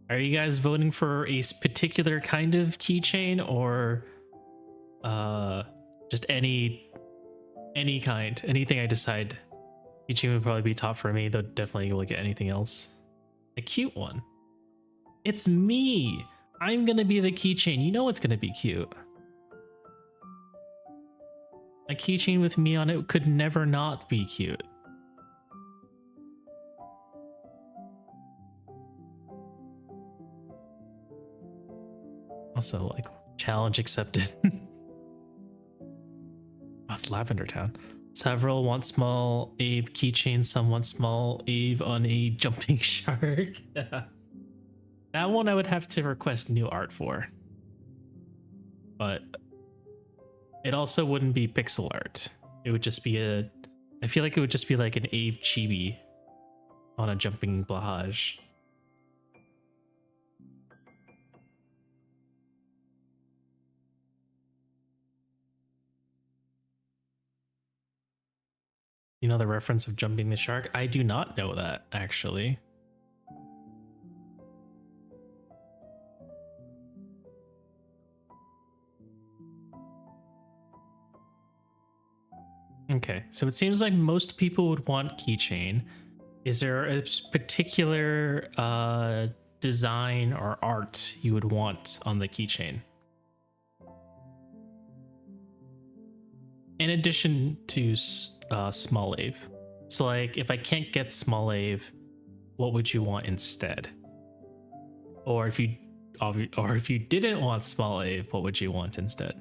Are you guys voting for a particular kind of keychain, or just any kind? Anything I decide. Keychain would probably be top for me, though definitely look at anything else. A cute one. It's me. I'm gonna be the keychain. You know it's gonna be cute. A keychain with me on it could never not be cute. Also, like, challenge accepted. That's Lavender Town. Several want small Ave keychain, some want small Ave on a jumping shark. That one I would have to request new art for. But it also wouldn't be pixel art. It would just be I feel like it would just be like an Ave chibi on a jumping blahage. You know the reference of jumping the shark? I do not know that, actually. Okay, so it seems like most people would want keychain. Is there a particular design or art you would want on the keychain? In addition to small Ave. So like, if I can't get small Ave, what would you want instead? Or if you didn't want small Ave, what would you want instead?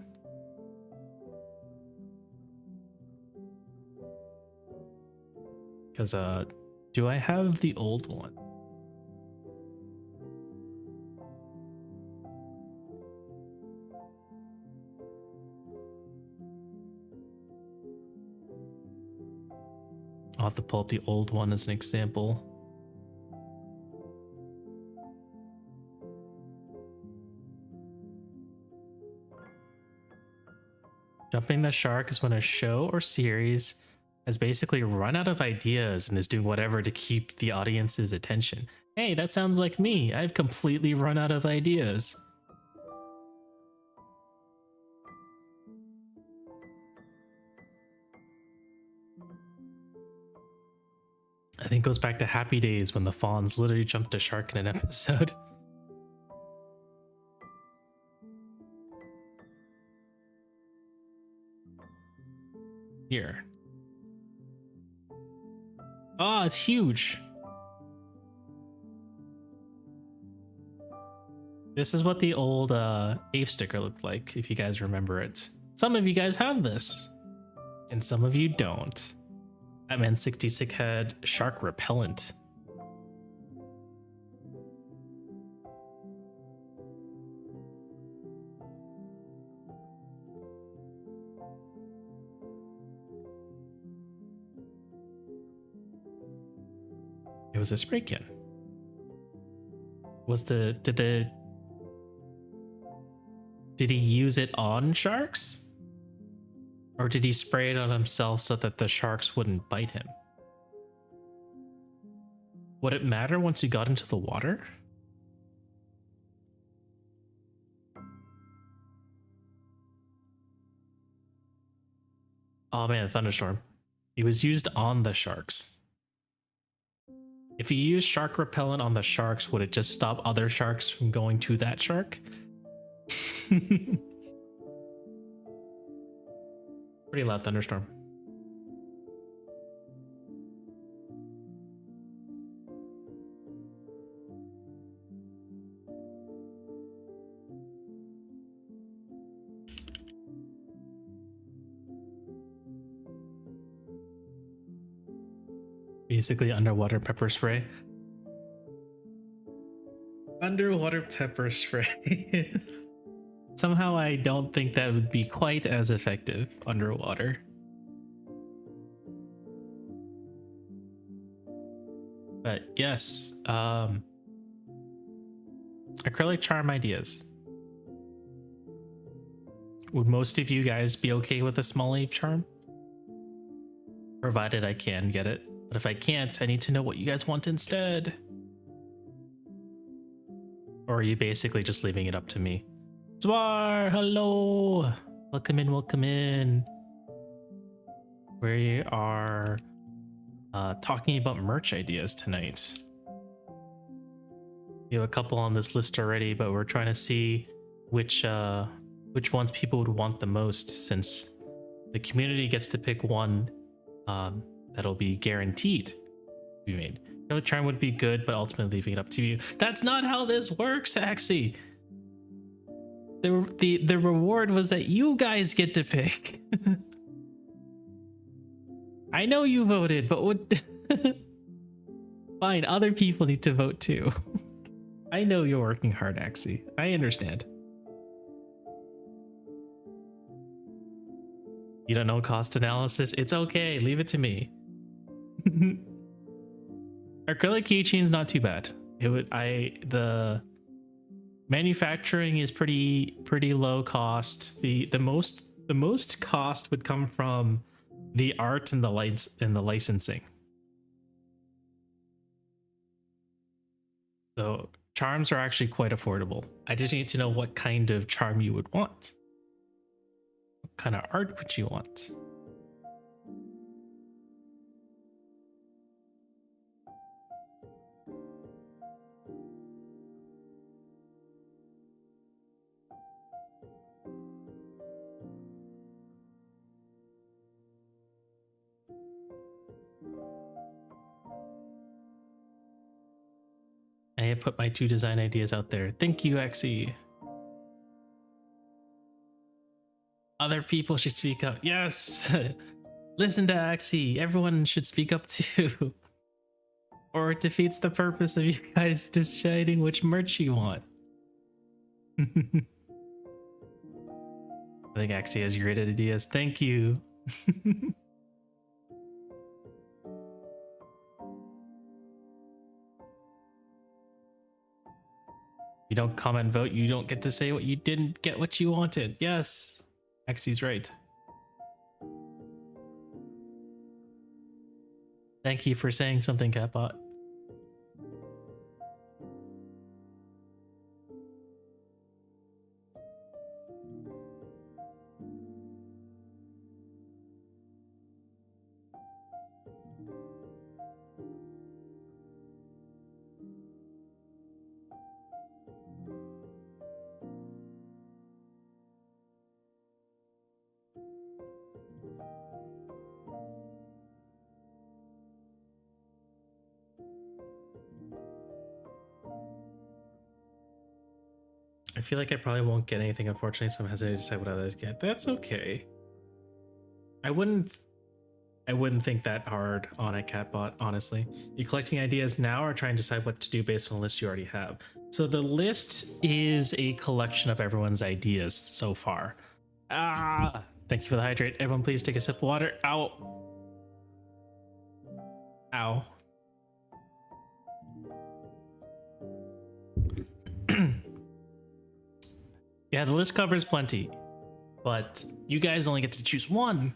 Because do I have the old one? I'll have to pull up the old one as an example. Jumping the shark is when a show or series has basically run out of ideas and is doing whatever to keep the audience's attention. Hey, that sounds like me. I've completely run out of ideas. I think it goes back to Happy Days when the fawns literally jumped a shark in an episode. Here. Oh, it's huge. This is what the old Ave sticker looked like, if you guys remember it. Some of you guys have this, and some of you don't. That N66 had shark repellent. It was a spray can. Did he use it on sharks? Or did he spray it on himself so that the sharks wouldn't bite him? Would it matter once you got into the water? Oh man, a thunderstorm. It was used on the sharks. If you use shark repellent on the sharks, would it just stop other sharks from going to that shark? Pretty loud thunderstorm. Basically underwater pepper spray. Underwater pepper spray. Somehow I don't think that would be quite as effective underwater. But yes, acrylic charm ideas. Would most of you guys be okay with a small leaf charm? Provided I can get it. But if I can't, I need to know what you guys want instead. Or are you basically just leaving it up to me? Zwar, hello. Welcome in, welcome in. We are talking about merch ideas tonight. We have a couple on this list already, but we're trying to see which ones people would want the most, since the community gets to pick one that'll be guaranteed to be made. Acrylic charm would be good, but ultimately leaving it up to you. That's not how this works, Axie. The reward was that you guys get to pick. I know you voted, but what? Fine, other people need to vote too. I know you're working hard, Axie. I understand. You don't know cost analysis? It's okay. Leave it to me. Acrylic keychain's not too bad. The manufacturing is pretty low cost. The most cost would come from the art and the lights and the licensing. So charms are actually quite affordable. I just need to know what kind of charm you would want. What kind of art would you want? I have put my 2 design ideas out there. Thank you, Axie. Other people should speak up. Yes! Listen to Axie. Everyone should speak up too. Or it defeats the purpose of you guys deciding which merch you want. I think Axie has great ideas. Thank you. You don't comment, vote, you don't get to say what you didn't get what you wanted. Yes, Axie's right. Thank you for saying something, Catbot. I feel like I probably won't get anything, unfortunately, so I'm hesitant to decide what others get. That's okay. I wouldn't think that hard on a catbot, honestly. You collecting ideas now or trying to decide what to do based on the list you already have? So the list is a collection of everyone's ideas so far. Ah, thank you for the hydrate. Everyone please take a sip of water. Ow. Ow. Yeah, the list covers plenty, but you guys only get to choose one.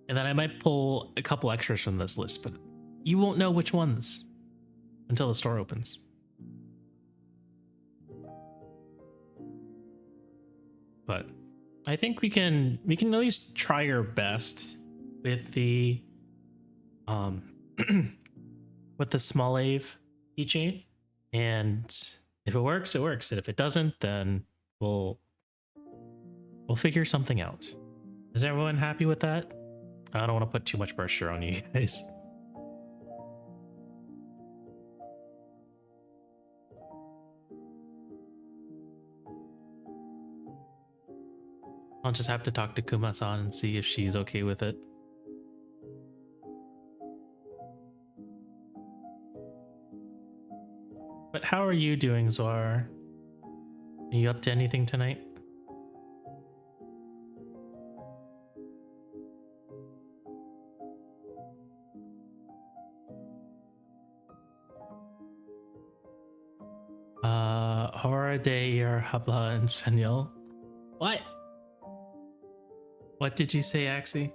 And then I might pull a couple extras from this list, but you won't know which ones until the store opens. But I think we can at least try our best with the with the small Ave keychain. And if it works, it works. And if it doesn't, then we'll figure something out. Is everyone happy with that? I don't want to put too much pressure on you guys. I'll just have to talk to Kuma-san and see if she's okay with it. But how are you doing, Zoar? Are you up to anything tonight? Hora de habla en español. What? What did you say, Axie?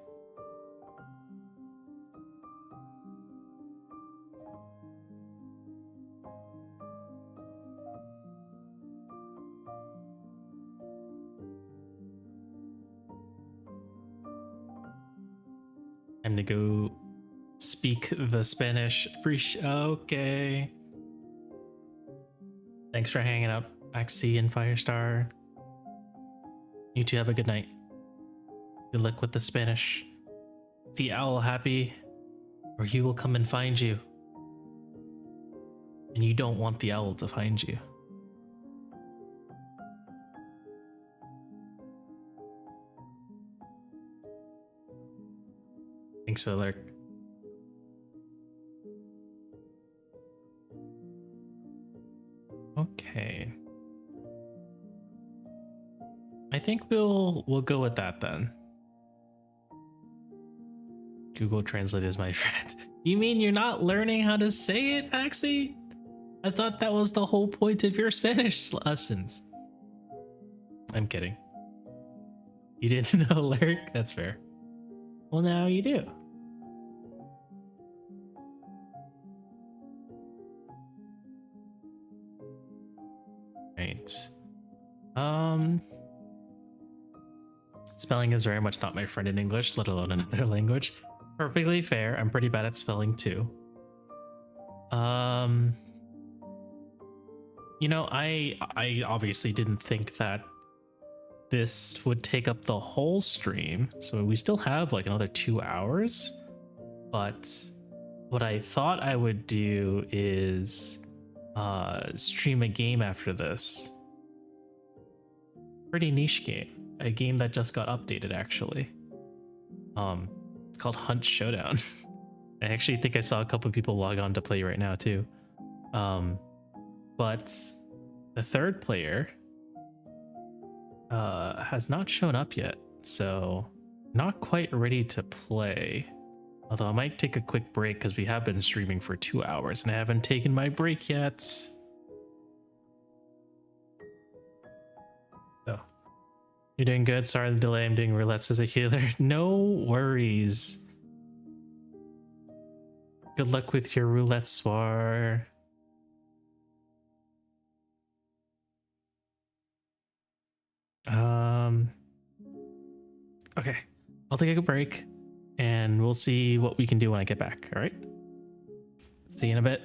Time to go speak the Spanish. Okay. Thanks for hanging out, Axie and Firestar. You two have a good night. Good luck with the Spanish. The owl happy, or he will come and find you. And you don't want the owl to find you. Thanks for the lurk. Okay. I think we'll go with that then. Google Translate is my friend. You mean you're not learning how to say it, Axie? I thought that was the whole point of your Spanish lessons. I'm kidding. You didn't know lurk? That's fair. Well, now you do. Right. Spelling is very much not my friend in English, let alone another language. Perfectly fair. I'm pretty bad at spelling too. You know, I obviously didn't think that this would take up the whole stream, so we still have like another 2 hours. But what I thought I would do is stream a game after this. Pretty niche game. A game that just got updated, actually. It's called Hunt Showdown. I actually think I saw a couple of people log on to play right now too. But the third player has not shown up yet, so not quite ready to play. Although I might take a quick break because we have been streaming for 2 hours and I haven't taken my break yet. So you're doing good. Sorry for the delay. I'm doing roulettes as a healer. No worries. Good luck with your roulette, Swar. Okay, I'll take a break and we'll see what we can do when I get back. All right, see you in a bit.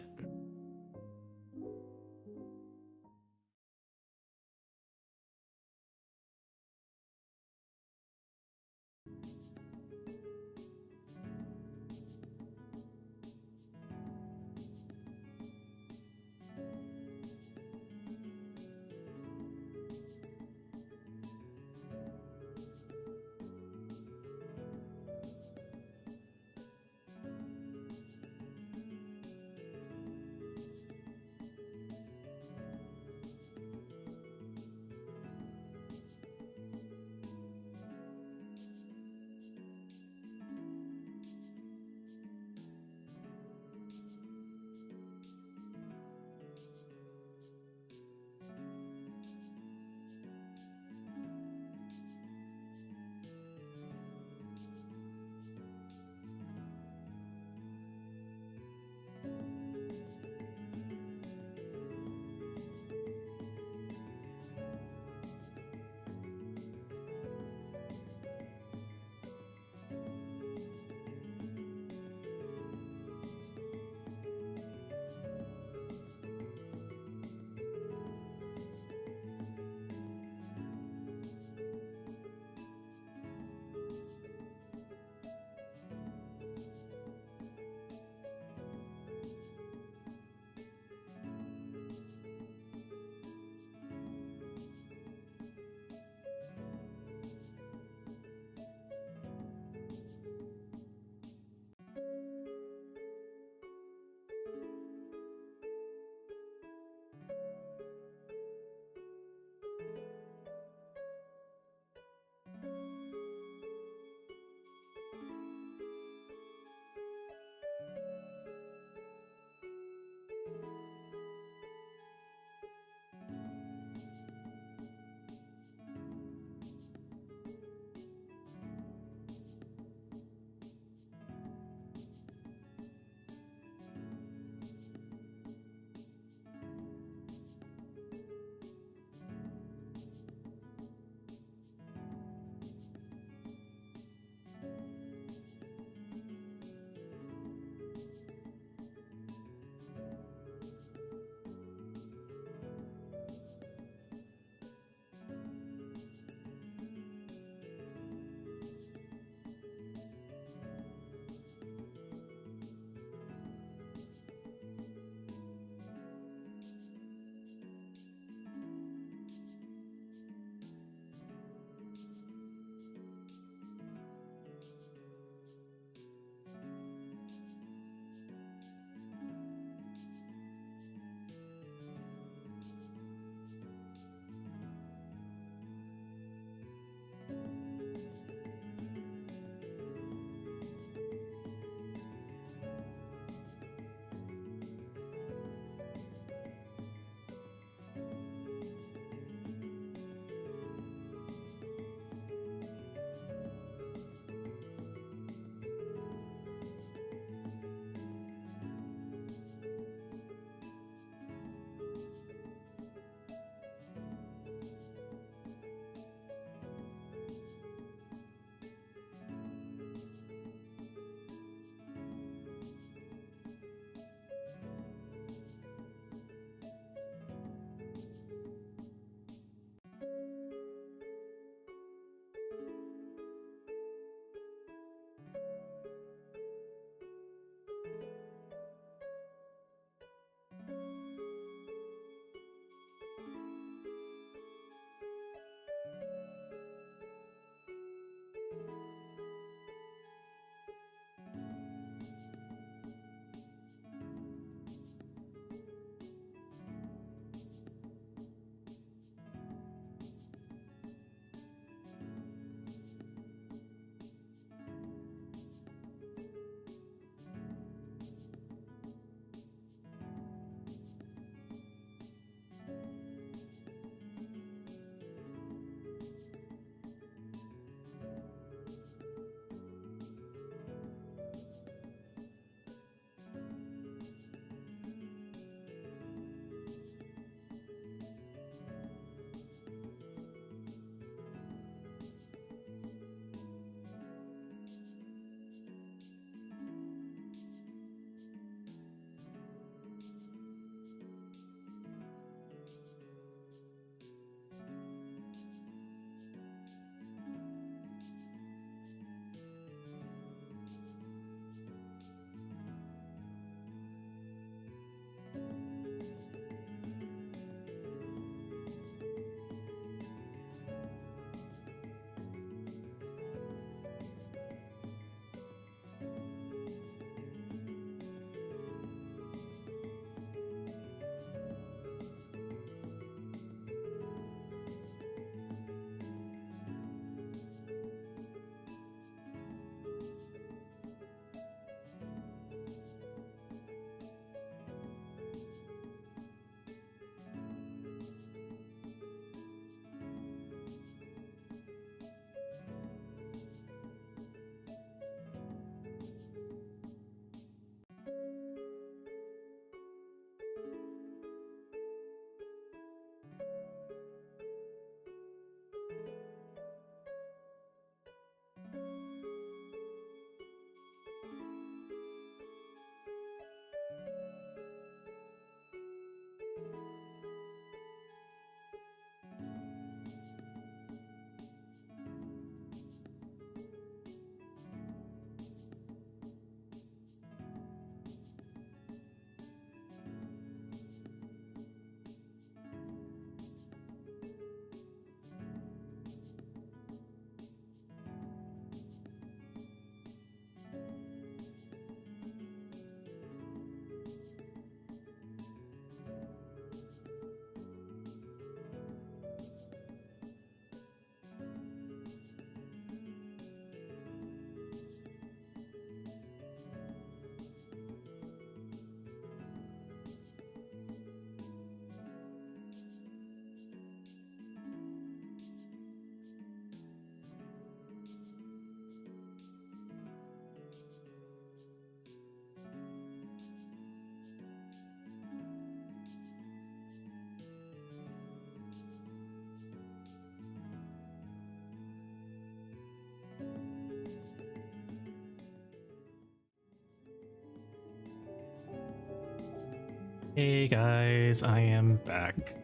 Hey guys, I am back.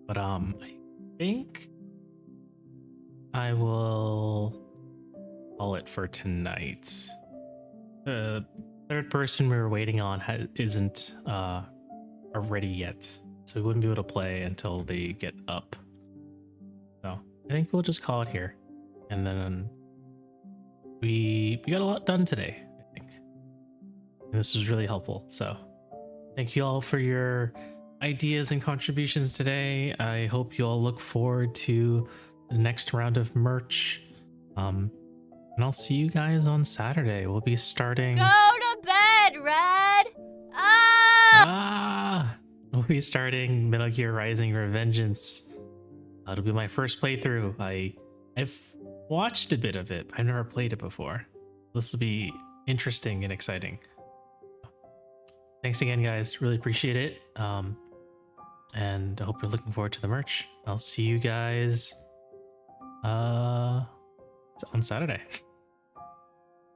But I think I will call it for tonight. The third person we were waiting on isn't ready yet, so we wouldn't be able to play until they get up. So I think we'll just call it here, and then we got a lot done today, I think, and this was really helpful. So thank you all for your ideas and contributions today. I hope you all look forward to the next round of merch. And I'll see you guys on Saturday. We'll be starting. Go to bed, Red! We'll be starting Metal Gear Rising Revengeance. It'll be my first playthrough. I've watched a bit of it. I've never played it before. This will be interesting and exciting. Thanks again, guys. Really appreciate it. And I hope you're looking forward to the merch. I'll see you guys on Saturday.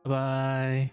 Bye-bye.